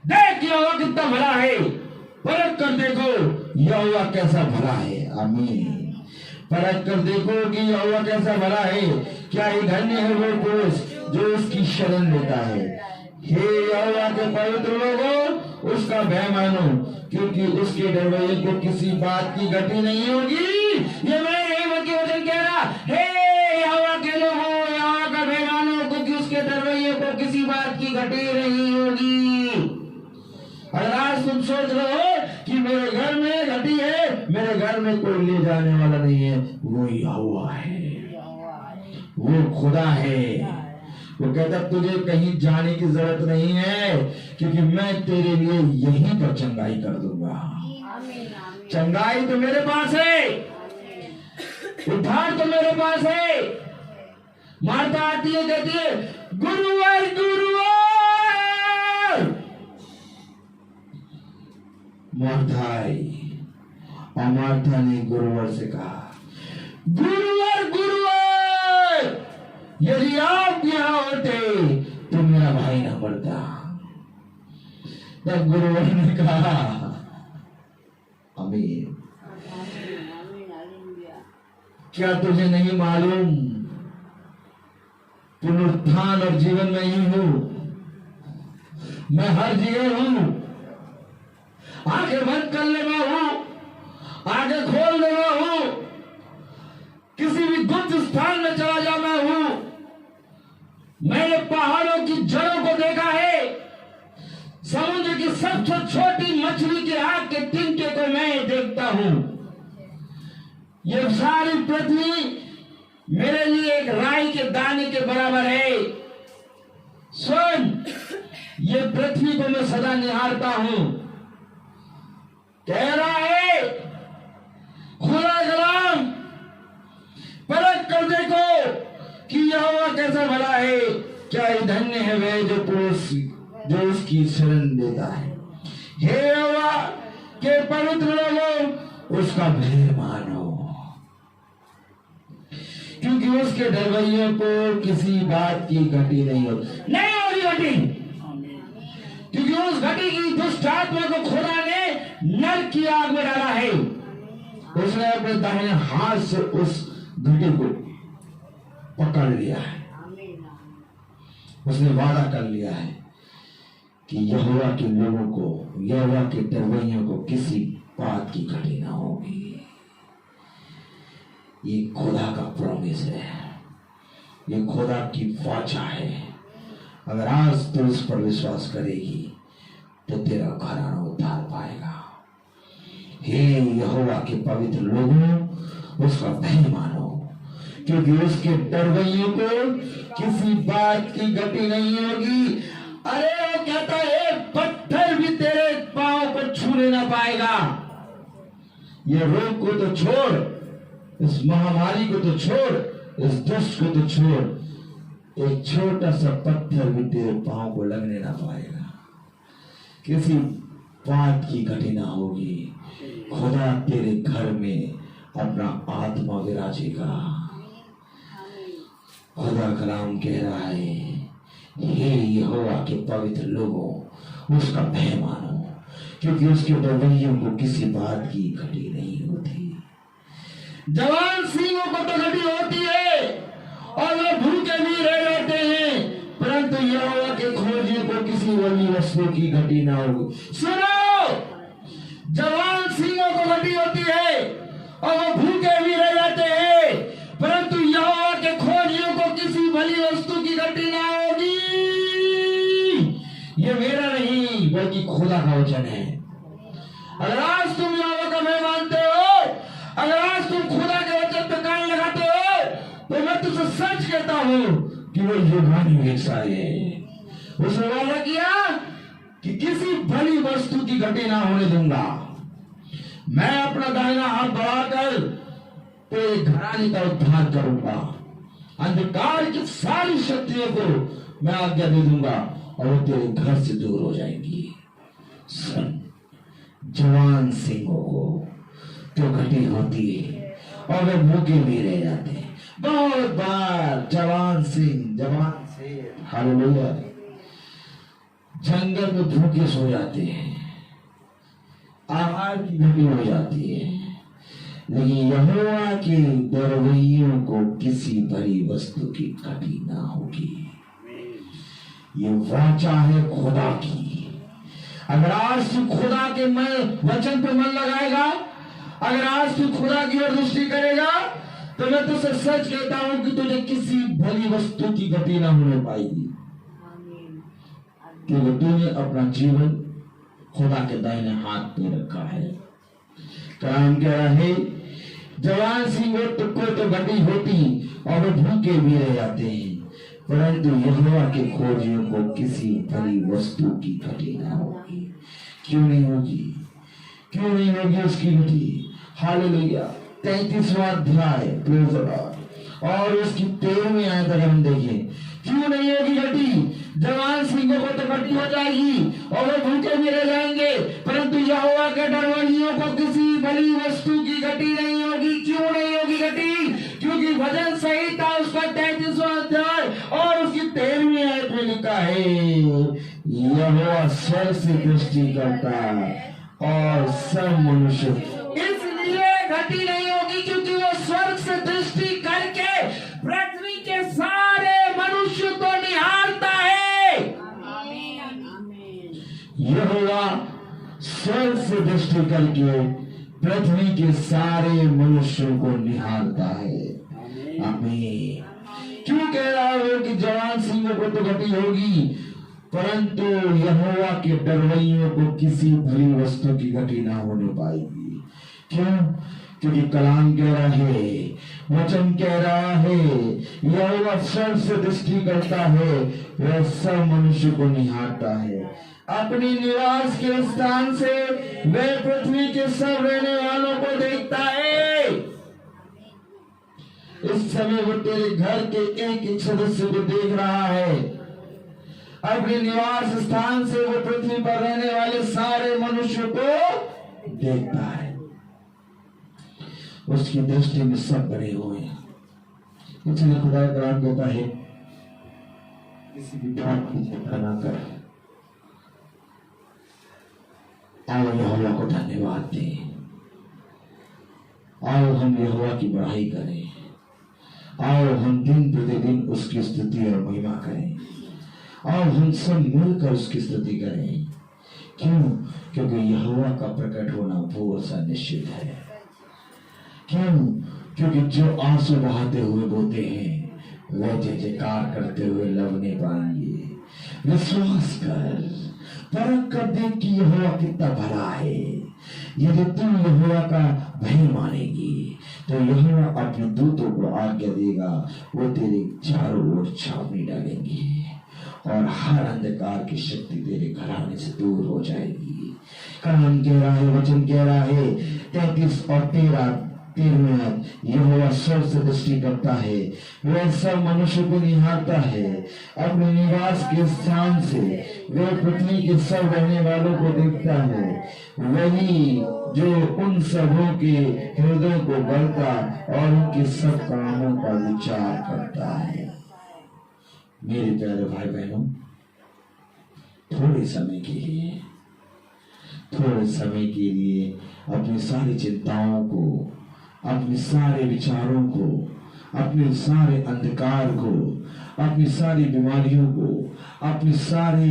देख यहोवा कितना भला है, परख कर देखो यहोवा कैसा भला है। आमीन। परख कर देखो कि यहोवा कैसा भला है, क्या ये धन्य है वो पुरुष जो उसकी शरण लेता है। हे यहोवा के पवित्र लोगों, उसका भय मानो, क्योंकि उसके डरवैये को किसी बात की घटी नहीं होगी। ये मैं नहीं बल्कि वचन कह रहा, हे यहोवा के लोगों, यहोवा का भय मानो, क्योंकि उसके डरवैये को किसी बात की घटी नहीं होगी। अगर आज तुम सोच रहे हो कि मेरे घर में घटी है, मेरे घर में कोई ले जाने वाला नहीं है, वो यहोवा है, वो खुदा है। वो कहता तुझे कहीं जाने की जरूरत नहीं है, क्योंकि मैं तेरे लिए यहीं पर चंगाई कर दूंगा। चंगाई तो मेरे पास है, उद्धार तो मेरे पास है। मार्था आती है, कहती है गुरुवार गुरुवार। मार्था आई और मार्था ने गुरुवार से कहा गुरुवार गुरुवार, यदि आप यहाँ होते तो मेरा भाई ना मरता। तब गुरुवार ने कहा आमीन। क्या तुझे नहीं मालूम पुनरुत्थान और जीवन में ही हूं, मैं हर जगह हूं। आंखें बंद कर लेना हूं, आंखें खोल देना हूं, गुप्त स्थान में चला जा, मैं हूं। मैंने पहाड़ों की जड़ों को देखा है, समुद्र की सबसे छोटी मछली के आग के तिनके को मैं देखता हूं। ये सारी पृथ्वी मेरे लिए एक राई के दाने के बराबर है। सुन, ये पृथ्वी को मैं सदा निहारता हूं। कह रहा है खुदा कलाम, परख कर देखो कि यहोवा कैसा भला है, क्या ही धन्य है वह जो उसकी शरण देता है। हे यहोवा के पवित्र लोगों, उसका भय मानो, क्योंकि उसके डरवैयों को किसी बात की घटी नहीं होगी घटी, क्योंकि उस घटी की दुष्ट आत्मा को खुदा ने नरक की आग में डाला है। उसने अपने दाहिने हाथ से उस घटी को पकड़ लिया है। उसने वादा कर लिया है कि यहोवा के लोगों को, यहोवा के डरवैयों को किसी बात की घटी ना होगी। ये खुदा का प्रॉमिस है, ये खुदा की वाचा है। अगर आज तू इस पर विश्वास करेगी तो तेरा घराना उद्धार पाएगा। हे यहोवा के पवित्र लोगों, उसका भय मानो, क्योंकि उसके डरवैयों को किसी बात की घटी नहीं होगी। अरे वो कहता है पत्थर भी तेरे पांव पर छूने ना पाएगा। ये रोग को तो छोड़, इस महामारी को तो छोड़, इस दुष्ट को तो छोड़, एक छोटा सा पत्थर भी तेरे पांव को लगने ना पाएगा। किसी बात की घटी ना होगी। खुदा तेरे घर में अपना आत्मा विराजेगा। खुदा कलाम कह रहा है, हे यहोवा के पवित्र लोगों, उसका भय मानो, क्योंकि उसके डरवैयों को किसी बात की घटी नहीं होती। जवान सिंहों को तो घटी होती है और वे भूखे भी रह जाते हैं, परंतु यहोवा के खोजियों को किसी वली वस्तु की घटी ना होगी। सुनो, जवान सिंहों को घटी होती है और वो भूखे भी रह जाते हैं, परंतु यहोवा के खोजियों को किसी भली वस्तु की घटी ना होगी। ये मेरा नहीं बल्कि खुदा का वचन है। अगर आज तुम यहोवा का भय मानते हो, अगर आज तुम खुदा के वचन पे कान लगाते हो, तो मैं तुझसे सच कहता हूं कि वो युगानी ऐसा है। उसने वादा किया कि किसी भली वस्तु की घटी ना होने दूंगा। मैं अपना दाहिना हाथ बढ़ाकर तेरे घराने का उद्धार करूंगा। अंधकार की सारी शक्तियों को मैं आज्ञा दे दूंगा और वो तेरे घर से दूर हो जाएंगी। सुन, जवान सिंहों को तो घटी होती है और वे भूखे भी रह जाते हैं। बहुत बार जवान सिंह हालेलुया जंगल में भूखे सो जाते हैं, आहार की घटी हो जाती है, लेकिन यहोवा के डरवैयों को किसी भली वस्तु की घटी ना होगी। ये वाचा है खुदा की। अगर आज तू खुदा के वचन पे मन लगाएगा, अगर आज तू खुदा की ओर दृष्टि करेगा, तो मैं तुझसे सच कहता हूं कि तुझे किसी भली वस्तु की घटी ना होने पाएगी, क्योंकि तूने अपना जीवन खुदा के दाहिने हाथ पे रखा है। काम कह रहा है, जवान सिंहों को तो घटी होती और वे भूखे भी रह जाते हैं, परंतु यहोवा के खोजियों को किसी भली वस्तु की घटी ना होगी। क्यों नहीं होगी? क्यों नहीं होगी उसकी घटी? हालेलुया। 33वां अध्याय प्रेज़ द लॉर्ड और उसकी 13वीं आयत अगर हम देखें, क्यों नहीं होगी घटी? जवान सिंहों को तो घटी हो जाएगी और वो भूखे भी रह जाएंगे, परंतु यहोवा के डरवैयों को किसी भली वस्तु की घटी नहीं होगी। क्यों नहीं होगी घटी? क्योंकि भजन संहिता उसका 33वां अध्याय और उसकी 13वीं आयत में लिखा है, यहोवा स्वर्ग से दृष्टि करता और सब मनुष्य, इसलिए घटी नहीं होगी क्योंकि वो स्वर्ग से दृष्टि करके पृथ्वी के सारे मनुष्य को निहारता है। यहोवा स्वर्ग से दृष्टि करके पृथ्वी के सारे मनुष्यों को निहारता है। आमीन। क्यों कह रहा हो कि जवान सिंहों को तो घटी होगी, परंतु यहोवा के डरवैयों को किसी भली वस्तु की घटी ना होने पाएगी। क्यों? क्योंकि कलाम कह रहा है, वचन कह रहा है, यहोवा स्वर्ग से दृष्टि करता है, वह सब मनुष्य को निहारता है। अपनी निवास के स्थान से वह पृथ्वी के सब रहने वालों को देखता है। इस समय वो तेरे घर के एक एक सदस्य को देख रहा है। अपने निवास स्थान से वो पृथ्वी पर रहने वाले सारे मनुष्यों को देखता है। उसकी दृष्टि में सब बने हुए हैं। इसलिए खुदा कलाम कहता है, किसी भी बात की चिंता ना कर, आओ यहोवा को धन्यवाद दें, आओ हम यहोवा की बड़ाई करें, आओ हम दिन प्रतिदिन उसकी स्तुति और महिमा करें, आओ हम सब मिलकर उसकी स्तुति करें। क्यों? क्योंकि यहोवा का प्रकट होना बहुत सा निश्चित है। क्यों? क्योंकि जो आंसू बहाते हुए बोते हैं वह जय जयकार करते हुए लब नहीं पाएंगे। विश्वास कर, परख कर देख कि यहोवा कितना भला है। यदि तुम यहोवा का भय मानेगी तो यहोवा अपने दूतों को आज्ञा देगा, वो तेरे चारों ओर छावनी डालेंगे और हर अंधकार की शक्ति तेरे घराने से दूर हो जाएगी। कलाम कह रहा है, वचन कह रहा है 33 और 13 यहोवा स्वर्ग से दृष्टि करता है, वह सब मनुष्य को निहारता है। अपने निवास के स्थान से वह पृथ्वी के सब रहने वालों को देखता है। वही जो उन सबों के हृदय को गढ़ता और उनके सब कामों का विचार करता है। मेरे प्यारे भाई बहनों, थोड़े समय के लिए अपनी सारी चिंताओं को, अपने सारे विचारों को, अपने सारे अंधकार को, अपनी सारी बीमारियों को, अपनी सारे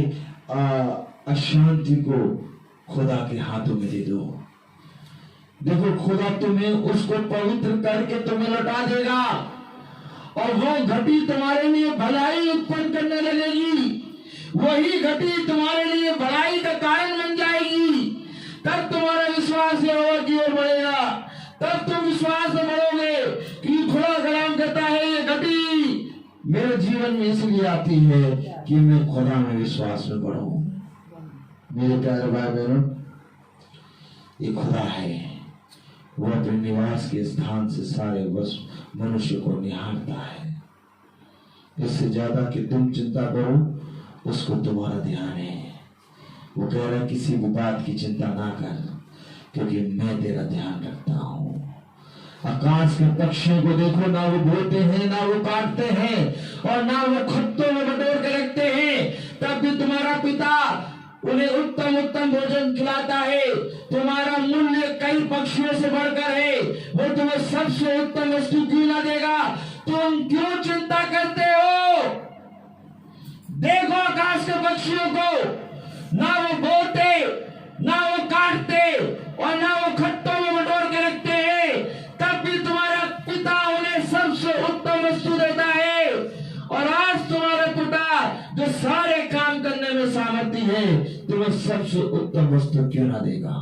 अशांति को खुदा के हाथों में दे दो। देखो, खुदा तुम्हें उसको पवित्र करके तुम्हें लौटा देगा और वो घटी तुम्हारे लिए भलाई उत्पन्न करने लगेगी। वही घटी तुम्हारे लिए भलाई का कारण बन जाएगी। तब तुम्हारा विश्वास यहोवा की ओर बढ़ेगा। तब तुम विश्वास में बढ़ोगे कि खुदा कलाम कहता है, ये घटी मेरे जीवन में इसलिए आती है कि मैं खुदा में विश्वास में बढ़ूं। मेरे प्यारे भाई बहनों, ये खुदा है, वो अपने निवास के स्थान से सारे मनुष्य को निहारता है। इससे ज्यादा कि तुम चिंता करो, उसको तुम्हारा ध्यान है। वो कह रहा है, किसी भी बात की चिंता ना कर, क्योंकि मैं तेरा ध्यान रखता हूं। आकाश के पक्षियों को देखो, ना वो बोते हैं, ना वो काटते हैं और ना वो खत्तों में बटोर के रखते हैं, तब भी तुम्हारा पिता उन्हें उत्तम उत्तम भोजन खिलाता है। तुम्हारा मूल्य कई पक्षियों से बढ़कर है। वो तुम्हें सबसे उत्तम वस्तु क्यों ना देगा? तुम क्यों चिंता करते हो? देखो आकाश के पक्षियों को, ना वो बोते, ना वो काटते और ना वो खत्तों में बटोर के रखते हैं, तब भी तुम्हारा पिता उन्हें सबसे उत्तम वस्तु देता है। और आज तुम्हारा पिता जो सारे काम करने में सामर्थ्य है, तुम्हें सबसे उत्तम वस्तु क्यों ना देगा?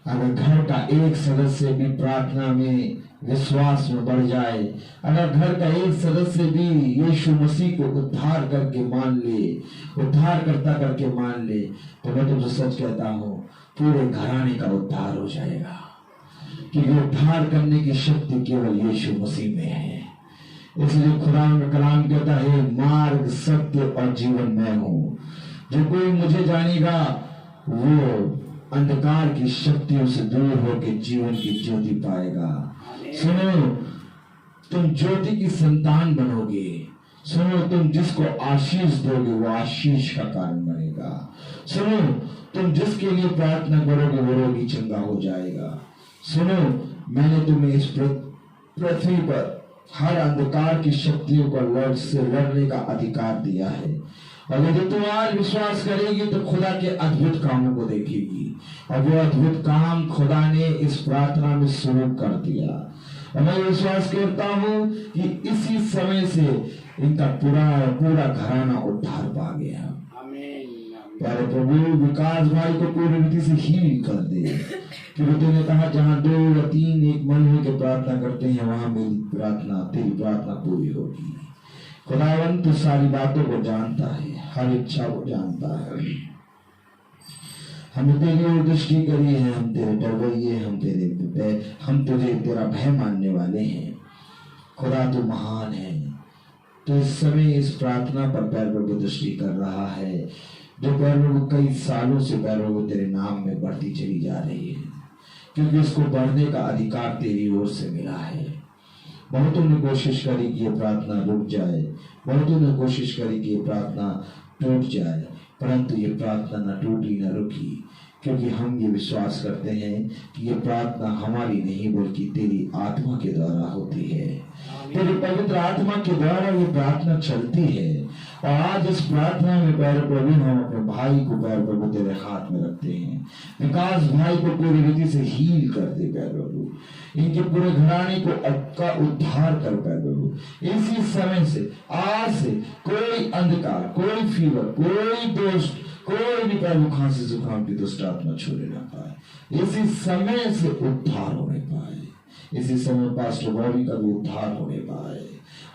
अगर घर का एक सदस्य भी प्रार्थना में, विश्वास में बढ़ जाए, अगर घर का एक सदस्य भी यीशु मसीह को उद्धार करके मान ले, उद्धार करता करके मान ले, तो मैं तुमसे सच कहता हूँ, पूरे घराने का उद्धार हो जाएगा। क्योंकि उद्धार करने की शक्ति केवल यीशु मसीह में है। इसलिए खुदा में कलाम कहता है, मार्ग, सत्य और जीवन मैं हूँ। जो कोई मुझे जानेगा वो अंधकार की शक्तियों से दूर होकर जीवन की ज्योति पाएगा। सुनो, तुम ज्योति की संतान बनोगे। सुनो, तुम जिसको आशीष दोगे वो आशीष का कारण बनेगा। सुनो, तुम जिसके लिए प्रार्थना करोगे वो रोगी चंगा हो जाएगा। सुनो, मैंने तुम्हें इस पृथ्वी पर हर अंधकार की शक्तियों को से लड़ने का अधिकार दिया है। और यदि तुम आज विश्वास करेगी तो खुदा के अद्भुत कामों को देखेगी। और वो अद्भुत काम खुदा ने इस प्रार्थना में शुरू कर दिया। और मैं विश्वास करता हूँ कि इसी समय से इनका पूरा घराना उद्धार पा गया। प्यारे प्रभु, विकास भाई को पूरी रीति से हील कर दे, क्योंकि तूने कहा जहाँ 2 या 3 एक मन होकर प्रार्थना करते हैं वहां मेरी प्रार्थना, तेरी प्रार्थना पूरी होगी। खुदावन तू सारी बातों को जानता है, हर इच्छा को जानता है। हमने तेरी ओर दृष्टि करी है, हम तेरे डरवैये, हम तुझे तेरा भय मानने वाले हैं। खुदा तू महान है। तो इस समय इस प्रार्थना पर पैरों की दृष्टि कर रहा है, जो पैरों को कई सालों से पैरों को तेरे नाम में बढ़ती चली जा रही है, क्योंकि उसको बढ़ने का अधिकार तेरी ओर से मिला है। बहुतों ने कोशिश करी कि ये प्रार्थना रुक जाए, बहुतों ने कोशिश करी कि ये प्रार्थना टूट जाए, परंतु ये प्रार्थना न टूटी न रुकी, क्योंकि हम ये विश्वास करते हैं कि ये प्रार्थना हमारी नहीं बल्कि तेरी आत्मा के द्वारा होती है। तेरी पवित्र आत्मा के द्वारा ये प्रार्थना चलती है। और आज इस प्रार्थना में पैर प्रभु हम अपने भाई को पैर प्रभु तेरे हाथ में रखते हैं। विकास भाई को पूरी रीति से हील कर दे पैर प्रभु, इनके पूरे घराने को का उद्धार कर पैर प्रभु। इसी समय से आज से कोई अंधकार, कोई फीवर, कोई दोष, कोई भी पैर खांसी जुकाम की दुष्ट आत्मा छोड़े ना पाए। इसी समय से उद्धार होने पाए, इसी समय पास्टर बॉबी का भी उद्धार होने पाए,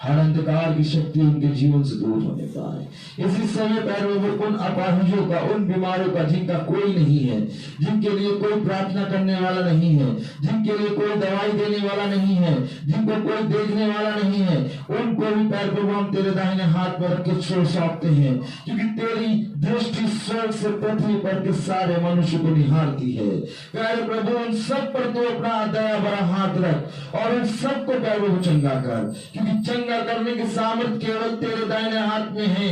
हर अंधकार की शक्ति उनके जीवन से दूर होने पाए। इसी समय पैरों में उन अपाहिजों का, उन बीमारियों का जिनका कोई नहीं है, जिनके लिए कोई प्रार्थना करने वाला नहीं है, जिनके लिए कोई दवाई देने वाला नहीं है, जिनको कोई देखने वाला नहीं है, उनको भी पैर प्रभु हम तेरे दाहिने हाथ पर रख के छोड़ सौंपते हैं, क्योंकि तेरी दृष्टि स्वर्ग से पृथ्वी पर के सारे मनुष्य को निहारती है। पैर प्रभु उन सब पर तू अपना दया भरा हाथ रख और उन सबको पैर प्रभु चंगा कर, क्योंकि चंगा करने की सामर्थ केवल तेरे दाहिने हाथ में है।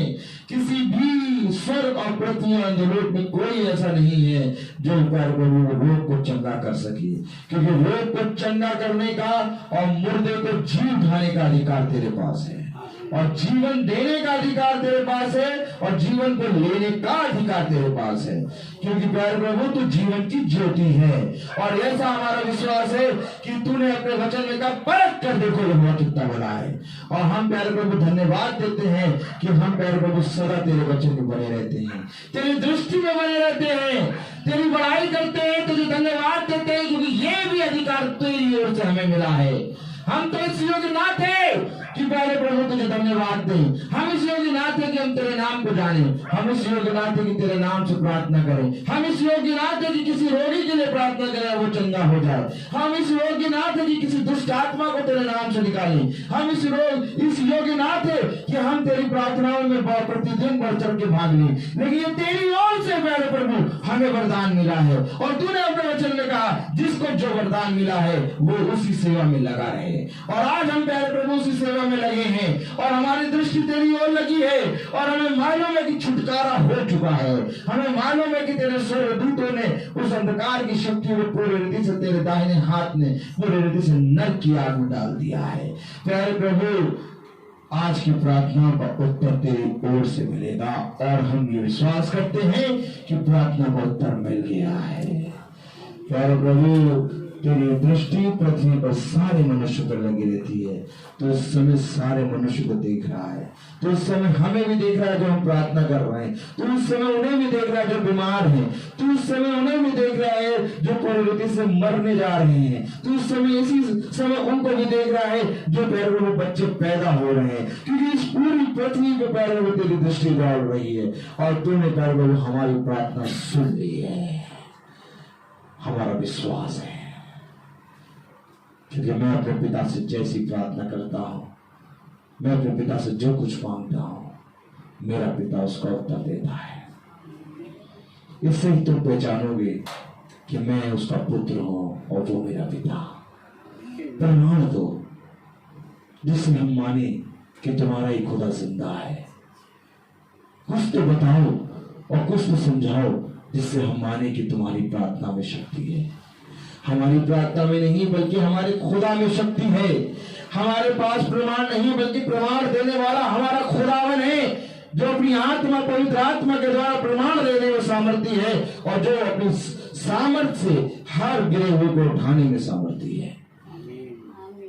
किसी भी स्वर्ग और पृथ्वी और अंधलोक में कोई ऐसा नहीं है जो पैर प्रभु रोग को चंगा कर सके, क्योंकि रोग को चंगा करने का और मुर्दे को जी उठाने का अधिकार तेरे पास है, और जीवन देने का अधिकार तेरे पास है, और जीवन को लेने का अधिकार तेरे पास है, क्योंकि प्यारे प्रभु तू जीवन की ज्योति है। और ऐसा हमारा विश्वास है कि तूने अपने वचन में कहा परख कर देखो ये बहुत कितना भला है। और हम प्यारे प्रभु धन्यवाद देते हैं कि हम प्यारे प्रभु सदा तेरे वचन में बने रहते हैं, तेरी दृष्टि में बने रहते हैं, तेरी बड़ाई करते हैं, तुझे धन्यवाद देते हैं, क्योंकि ये भी अधिकार तेरी ओर से हमें मिला है। हम तो इस योग्य ना थे कि पहले प्रभु तुझे धन्यवाद दें, हम इस योग्य ना थे कि हम तेरे नाम को जाने, हम इस योग्य ना थे कि तेरे नाम से प्रार्थना करें, हम इस योग्य ना थे कि किसी रोगी के लिए प्रार्थना करें वो चंगा हो जाए, हम इस योग्य ना थे कि किसी दुष्ट आत्मा को तेरे नाम से निकालें, हम इस योग्य ना थे कि हम तेरी प्रार्थनाओं में प्रतिदिन बढ़ चढ़ के भाग लें, लेकिन ये तेरी ओर से पहले प्रभु हमें वरदान मिला है। और तूने अपने वचन में कहा जिसको जो वरदान मिला है वो उसी सेवा में लगा रहे, और आज हम प्यारे प्रभु उसी सेवा में लगे हैं, और हमारी दृष्टि तेरी ओर लगी है, और हमें मालूम है कि छुटकारा हो चुका है, हमें मालूम है कि तेरे स्वर्गदूतों ने उस अंधकार की शक्ति को पूरी रीति से तेरे दाहिने हाथ में पूरी रीति से नरक की आग में डाल दिया है। प्यारे प्रभु आज की प्रार्थना का उत्तर तेरी ओर से मिलेगा, और हम ये विश्वास करते हैं कि प्रार्थना का उत्तर मिल गया है। प्यारे प्रभु तेरी दृष्टि पृथ्वी पर सारे मनुष्य पर लगी रहती है, तो इस समय सारे मनुष्य को देख रहा है, तो इस समय हमें भी देख रहा है जो हम प्रार्थना कर रहे हैं, तो उस समय उन्हें भी देख रहा है जो बीमार हैं, तो उस समय उन्हें भी देख रहा है जो पूरी रीति से मरने जा रहे हैं, तो उस समय इसी समय उनको भी देख रहा है जो पैरों में बच्चे पैदा हो रहे हैं, क्योंकि इस पूरी पृथ्वी पे पैरों में तेरी दृष्टि डाल रही है, और तूने पैरों में हमारी प्रार्थना सुन ली है। हमारा विश्वास है क्योंकि मैं अपने पिता से जैसी प्रार्थना करता हूं, मैं अपने पिता से जो कुछ मांगता हूं मेरा पिता उसका उत्तर देता है। इससे ही तुम पहचानोगे कि मैं उसका पुत्र हूं और वो मेरा पिता। प्रमाण दो जिससे हम माने कि तुम्हारा ही खुदा जिंदा है। कुछ तो बताओ और कुछ तो समझाओ जिससे हम माने कि तुम्हारी प्रार्थना में शक्ति है। हमारी प्रार्थना में नहीं बल्कि हमारे खुदा में शक्ति है। हमारे पास प्रमाण नहीं बल्कि प्रमाण देने वाला हमारा खुदावन है, जो अपनी आत्मा पवित्र आत्मा के द्वारा प्रमाण देने में सामर्थ्य है, और जो अपनी सामर्थ्य से हर गिरे हुए को उठाने में सामर्थ्य है।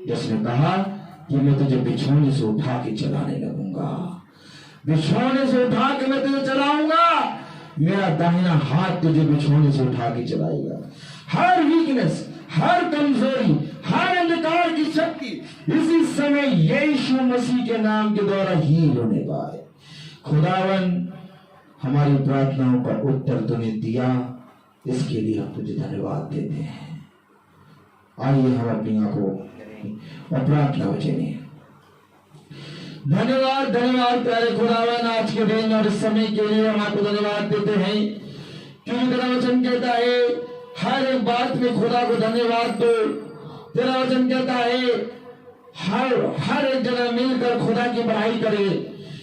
जिसने कहा कि मैं तुझे बिछौने से उठा के चलाने लगूंगा, बिछौने से उठा के मैं तुझे चलाऊंगा, मेरा दाहिना हाथ तुझे बिछौने से उठा के चलाएगा। हर वीकनेस, हर कमजोरी, हर अंधकार की शक्ति इसी समय यीशु मसीह के नाम के द्वारा हील होने पाए। खुदावन हमारी प्रार्थनाओं का उत्तर तूने दिया, इसके लिए हम तुझे धन्यवाद देते हैं। आइए हम अपनी आंखों और प्रार्थना बचेंगे। धन्यवाद धन्यवाद प्यारे खुदावन, आज के दिन और इस समय के लिए हम आपको धन्यवाद देते हैं, क्योंकि तेरा वचन कहता है हर एक बात में खुदा को धन्यवाद दो। तेरा वचन कहता है हर एक जगह मिलकर खुदा की बड़ाई करे,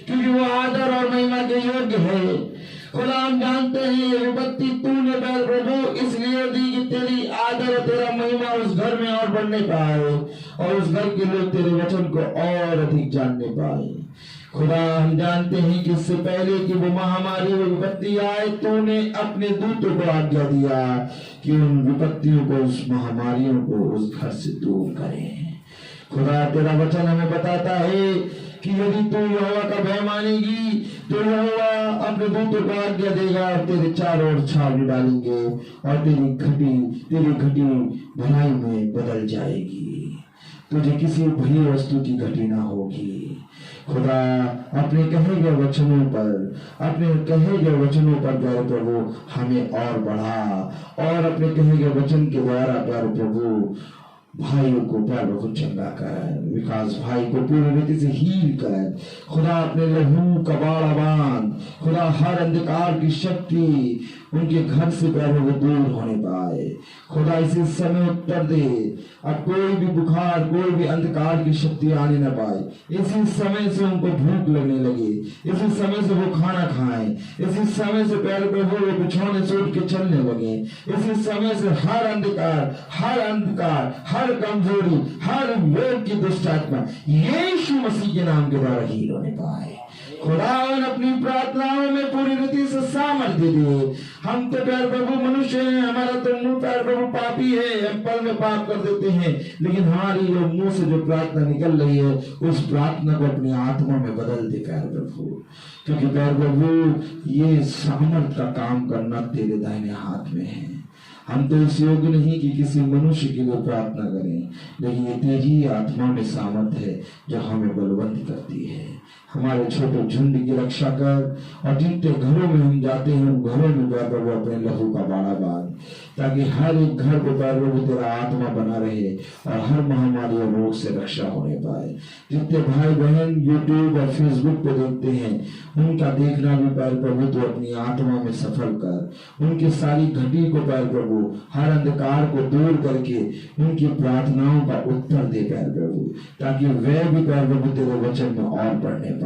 क्योंकि वो आदर और महिमा के योग्य है। खुदा हम जानते हैं ये विपत्ति तूने प्रभु इसलिए दी कि तेरी आदर और तेरा महिमा उस घर में और बढ़ने पाए और उस घर के लोग तेरे वचन को और अधिक जानने पाए। खुदा हम जानते हैं कि इससे पहले कि वो महामारी वो विपत्ति आए, तूने अपने दूतों को आज्ञा दिया कि उन विपत्तियों को, उस महामारियों को उस घर से दूर करें। खुदा तेरा वचन हमें बताता है कि यदि तू यहोवा का भय मानेगी तो यहोवा अपने दूतों को आज्ञा देगा और तेरे चारों ओर छावनी डालेंगे और तेरी घटी भलाई में बदल जाएगी, तुझे किसी भली वस्तु की घटी ना होगी। खुदा अपने कहे गए वचनों पर प्यारे प्रभु हमें और बढ़ा, और अपने कहे गए वचन के द्वारा प्यारे प्रभु भाइयों को प्यार प्रभु चंगा कर, विकास भाई को पूरी रीति से हील कर। खुदा अपने लहू का बाड़ा बांध, खुदा हर अंधकार की शक्ति उनके घर से प्यार प्रभु दूर होने पाए। खुदा इसी समय उत्तर दे, अब कोई भी बुखार, कोई भी अंधकार की शक्ति आने न पाए। इसी समय से उनको भूख लगने लगे, इसी समय से वो खाना खाएं, इसी समय से प्यारे प्रभु वो बिछौने से उठ के चलने लगे, इसी समय से हर अंधकार, हर कमजोरी, हर रोग की दुष्ट आत्मा यीशु मसीह के नाम के द्वारा हील होने पाए। खुदावन अपनी प्रार्थनाओं में पूरी रीति से सामर्थ्य दे। हम तो प्यार प्रभु मनुष्य हैं, हमारा तो मुंह प्यार प्रभु पापी है, हम पल में पाप कर देते हैं, लेकिन हमारी जो मुंह से जो प्रार्थना निकल रही है उस प्रार्थना को अपनी आत्मा में बदल दे प्यार प्रभु, क्योंकि प्यार प्रभु ये सामर्थ का काम करना तेरे दाहिने हाथ में है। हम तो इस योग्य नहीं कि किसी मनुष्य के लिए प्रार्थना करें, लेकिन ये तेरी आत्मा में सामर्थ है जो हमें बलवंत करती है। हमारे छोटे झुंड की रक्षा कर, और जिनके घरों में हम जाते हैं उन घरों में प्यार प्रभु अपने लहू का बाड़ा बांध, ताकि हर एक घर को प्यार प्रभु तेरा आत्मा बना रहे और हर महामारी और रोग से रक्षा होने पाए। जितने भाई बहन यूट्यूब और फेसबुक पे देखते हैं उनका देखना भी प्यार प्रभु तो अपनी आत्मा में सफल कर, उनकी सारी घटी को प्यार प्रभु हर अंधकार को दूर करके उनकी प्रार्थनाओं का उत्तर दे प्यार प्रभु, ताकि वे भी प्यार प्रभु तेरे वचन में और बढ़ने पाए।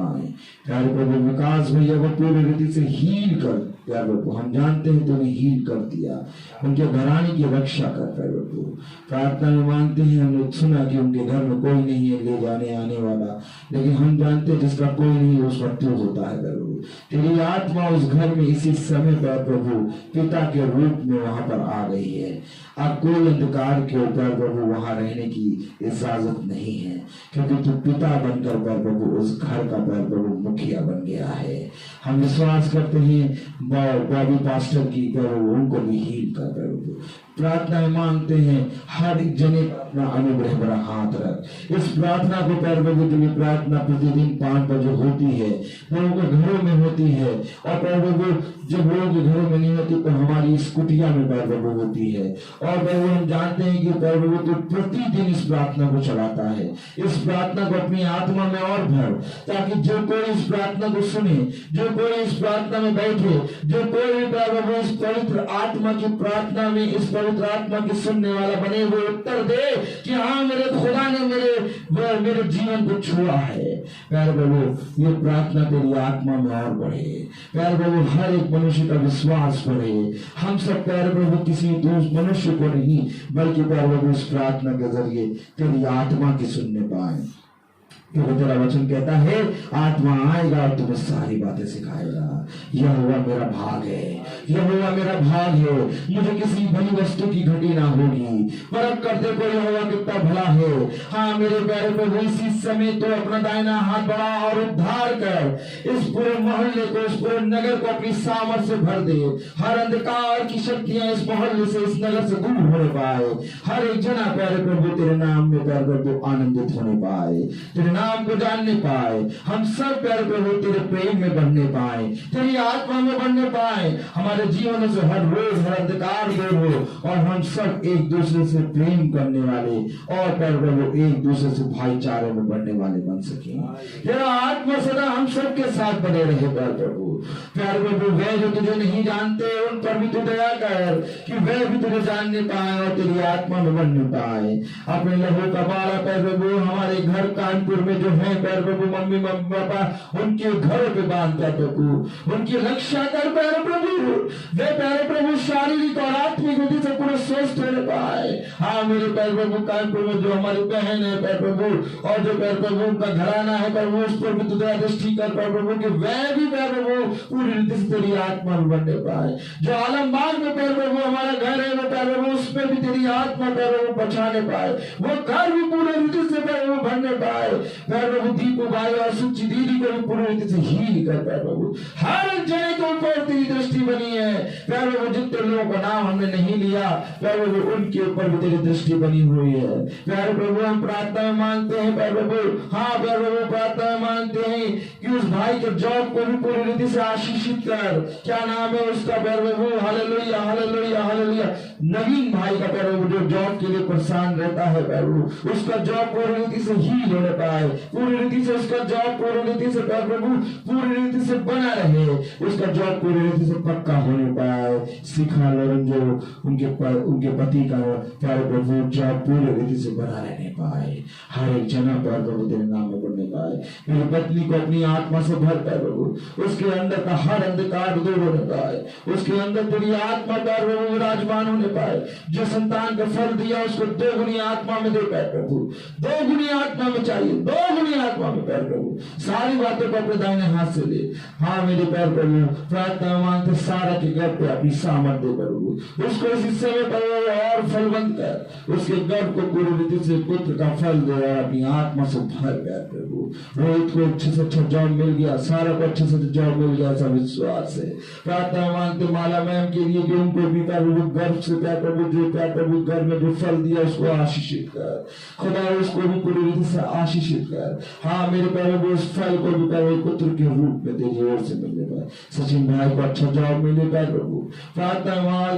प्यार प्रभु विकास भैया को पूरी रीति से हील कर प्यार प्रभु, हम जानते हैं तूने हील कर दिया, उनके घराने की रक्षा कर प्यार प्रभु। प्रार्थना में मांगते हैं, हमने सुना कि उनके घर में कोई नहीं है ले जाने आने वाला, लेकिन हम जानते हैं जिसका कोई नहीं है उसका क्यों होता है प्रभु। तेरी आत्मा उस घर में इसी समय प्यार प्रभु पिता के रूप में वहां पर आ गई है। अब कोई अंधकार के ऊपर प्रभु वहां रहने की इजाजत नहीं है, क्योंकि तू पिता बनकर प्यार प्रभु उस घर का प्यार प्रभु मुखिया बन गया है। हम विश्वास करते हैं बॉबी पास्टर की प्रभु उनको भी हील कर प्रभु। प्रार्थना मांगते हैं हर एक जने अपना अनुग्रह भरा हाथ रख। इस प्रार्थना को प्यार प्रभु तेरी प्रार्थना प्रतिदिन 5 बजे होती है, लोगों के घरों में होती है, और प्यार प्रभु जब लोगों के घरों में नहीं होती तो हमारी इस कुटिया में प्यार प्रभु होती है। और प्रभु हम जानते हैं कि प्यार प्रभु तो प्रतिदिन इस प्रार्थना को चलाता है। इस प्रार्थना को अपनी आत्मा में और भर, ताकि जो कोई इस प्रार्थना को सुने, जो कोई इस प्रार्थना में बैठे, जो कोई भी प्यार प्रभु इस पवित्र आत्मा की प्रार्थना में इस पवित्र आत्मा की सुनने वाला बने, वो उत्तर दे कि हाँ मेरे खुदा ने मेरे जीवन को छुआ है। प्यार प्रभु ये प्रार्थना तेरी आत्मा में और बढ़े, प्यार प्रभु हर एक मनुष्य का विश्वास बढ़े। हम सब प्यार प्रभु किसी दूसरे मनुष्य को नहीं बल्कि प्यार प्रभु इस प्रार्थना के जरिए तेरी आत्मा की सुनने पाए। क्योंकि तेरा वचन कहता है आत्मा आएगा और तुम्हें सारी बातें सिखाएगा। यहोवा मेरा भाग है, यहोवा मेरा भाग है, मुझे किसी भली वस्तु की घटी ना होगी। परख करते को यहोवा कितना भला है। हाँ मेरे प्यारे प्रभु, इसी समय तो अपना दाहिना हाथ बढ़ा और उद्धार कर इस पूरे मोहल्ले को, इस पूरे नगर को अपनी सामर्थ से भर दे। हर अंधकार की शक्तियां इस मोहल्ले से, इस नगर से दूर होने पाए। हर एक जना प्यारे प्रभु तेरे नाम में प्यारे प्रभु आनंदित होने पाए, तेरे नाम को जानने पाए। हम सब प्यारे प्रभु तेरे प्रेम में बढ़ने पाए, तेरी आत्मा में बढ़ने पाए। हमारे जीवन से हर रोज हर अंधकार दूर हो और हम सब एक दूसरे से प्रेम करने वाले और प्यारे प्रभु एक दूसरे से भाईचारे में बढ़ने वाले बन सके। तेरा आत्मा सदा हम सब के साथ बने रहे प्यारे प्रभु। प्यारे प्रभु, वे जो तुझे नहीं जानते उन पर भी तू दया कर कि वे भी तुझे जानने पाए और तेरी आत्मा में बढ़ने पाए। अपने लहू का बाड़ा प्यारे प्रभु हमारे घर कानपुर में जो है प्यारे प्रभु, मम्मी पापा उनके घर पे बांध प्यारे प्रभु, उनकी रक्षा कर प्यारे प्रभु। वे प्यारे प्रभु शारीरिक और आत्मिक विधि से पूरे स्वस्थ होने पाए। हाँ मेरे प्यारे प्रभु, कानपुर में जो हमारी बहन है प्यारे प्रभु और जो प्यारे प्रभु उनका घराना है प्रभु, उस पर भी तुझे दृष्टि कर प्यारे प्रभु कि वह भी प्यारे प्रभु पूरी रीति से तेरी आत्मा में बढ़ने पाए। जो आलमबाग में प्यारे प्रभु हमारा घर है वो प्यारे प्रभु उसमें भी तेरी आत्मा प्यारे प्रभु बचाने पाए, वो घर भी पूरी रीति से प्यारे प्रभु भरने पाए। प्यारे प्रभु दीपू भाई और सुची दीदी को भी पूरी रीति से हील कर प्यारे प्रभु। हर जने के ऊपर तेरी दृष्टि बनी है प्यारे प्रभु। जितने लोगों का नाम हमने नहीं लिया प्यारे प्रभु उनके ऊपर भी तेरी दृष्टि बनी हुई है प्यारे प्रभु। हम प्रार्थना में मांगते हैं प्यारे प्रभु, हाँ प्यारे प्रभु प्रार्थना में मांगते हैं कि उस भाई के जॉब को भी पूरी रीति से आशीषित कर। क्या नाम है उसका प्यारे प्रभु? Hallelujah hallelujah hallelujah. नवीन भाई का प्यारे प्रभु जो जॉब के लिए परेशान रहता है प्यारे प्रभु, उसका जॉब पूरी रीति से हील होने पाए, पूरी रीति से उसका जॉब पूरी रीति से प्यारे प्रभु पूरी रीति से बना रहे, उसका जॉब पूरी रीति से पक्का होने पाए। सिखा लोगन जो उनके पति का प्यारे प्रभु जॉब पूरी रीति से बना रहने पाए। हर एक जना प्यारे प्रभु तेरे नाम में बढ़ने पाए। मेरी पत्नी को अपनी आत्मा से भर प्यारे प्रभु, उसके अंदर का हर अंधकार दूर होने पाए, उसके अंदर तेरी आत्मा प्यारे प्रभु विराजमान होने पाए। जो संतान का फल दिया उसको 2 गुनी आत्मा में दे प्यारे प्रभु, 2 गुनी आत्मा में चाहिए, 2 गुनी आत्मा में प्यारे प्रभु। सारी बातों को अपने दाहिने हाथ से ले। हाँ मेरे प्यारे प्रभु प्रार्थना मांगते सारा के घर पे अपनी सामर्थ दे प्रभु, उसको इस हिस्से में और फलवंत कर, उसके गर्भ को पूरी रीति से पुत्र का फल दे और अपनी आत्मा से भर प्यारे प्रभु। रोहित को अच्छे से अच्छा जॉब मिल गया, सारा को अच्छे से जॉब मिल गया, सब विश्वास से प्रार्थना मांगते माला मैम के लिए कि उनको भी प्यारे प्रभु गर्भ से प्यारे प्रभु जो प्यारे प्रभु घर में जो फल दिया उसको आशीषित कर खुदा, उसको भी पूरी रीति से आशीषित कर। हाँ मेरे प्यारे प्रभु उस फल को भी प्यारे पुत्र के रूप में तेरी ओर से मिलने पाए। सचिन भाई को अच्छा जॉब मिले प्यारे प्रभु। प्रार्थना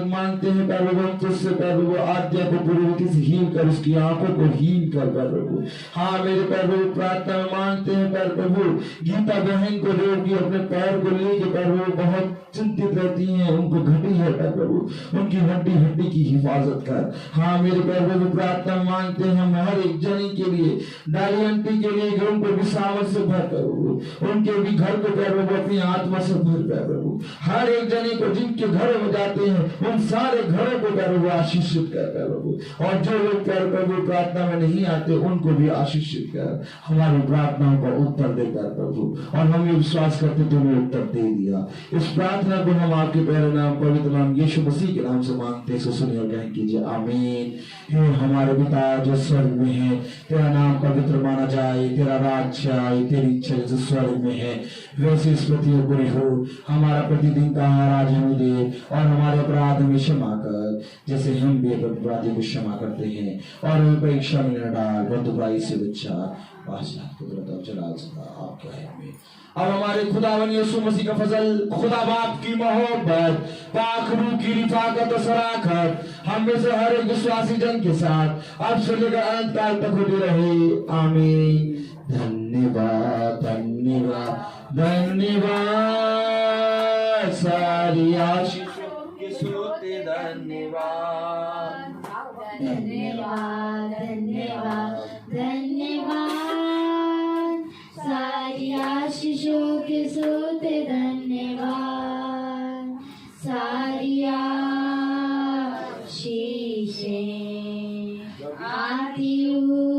मांगते हैं प्यारे प्रभु तुझसे प्यारे प्रभु आद्या को पूरी रीति से हील कर, उसकी आंखों को हील कर प्यारे प्रभु। हाँ मेरे प्यारे प्रभु प्रार्थना मांगते हैं प्यारे प्रभु गीता बहन को जो कि अपने पैर को लेके प्यारे प्रभु बहुत चिंतित रहती हैं, उनको घटी है प्यारे प्रभु, उनकी हड्डी हड्डी की हिफाजत कर। हाँ मेरे प्यारे प्रभु प्रार्थना मांगते हैं हम हर एक जनी के लिए, डाली आंटी के लिए कि उनको भी सामर्थ से भर प्रभु, उनके भी घर को प्यारे प्रभु अपनी आत्मा से भर प्यारे प्रभु। हर एक जनी को जिनके घरों में जाते हैं उन सारे घरों को प्यारे प्रभु आशीषित कर प्यारे प्रभु, और जो लोग प्यारे प्रभु प्रार्थना में नहीं आते उनको भी आशीषित कर। हमारी प्रार्थनाओं का उत्तर दे प्यारे प्रभु, और हम ये विश्वास करते तुम्हें उत्तर दे दिया। इस प्रार्थना को हम आपके प्यारे नाम पवित्र नाम यीशु मसीह के नाम से मांगते हैं, सुनिए और ग्रहण कीजिए आमीन। हे हमारे पिता जो स्वर्ग में है, तेरा नाम पवित्र माना जाए, तेरा राज्य आए, तेरी इच्छा जैसे स्वर्ग में है वैसे इस पृथ्वी पर हो। हमारा प्रतिदिन का आहार आज हमें दे, और हमारे अपराध हमें क्षमा कर जैसे हम भी अपराधी को क्षमा करते हैं, और हमें परीक्षा में न डाल परंतु बुराई से बचा। आपका है हमें। अब हमारे खुदावन यीशु मसीह का फजल, खुदा बाप की मोहब्बत, पाक रूह की रिफाकत और सराखत हम में से हर एक विश्वासी जन के साथ अब से लेकर अनंत काल तक होती रहे आमीन। धन्यवाद धन्यवाद धन्यवाद, सारी आशीषों के सोते धन्यवाद धन्यवाद धन्यवाद धन्यवाद, सारी आशीषों के सोते धन्यवाद, सारी आशीषें आती हूँ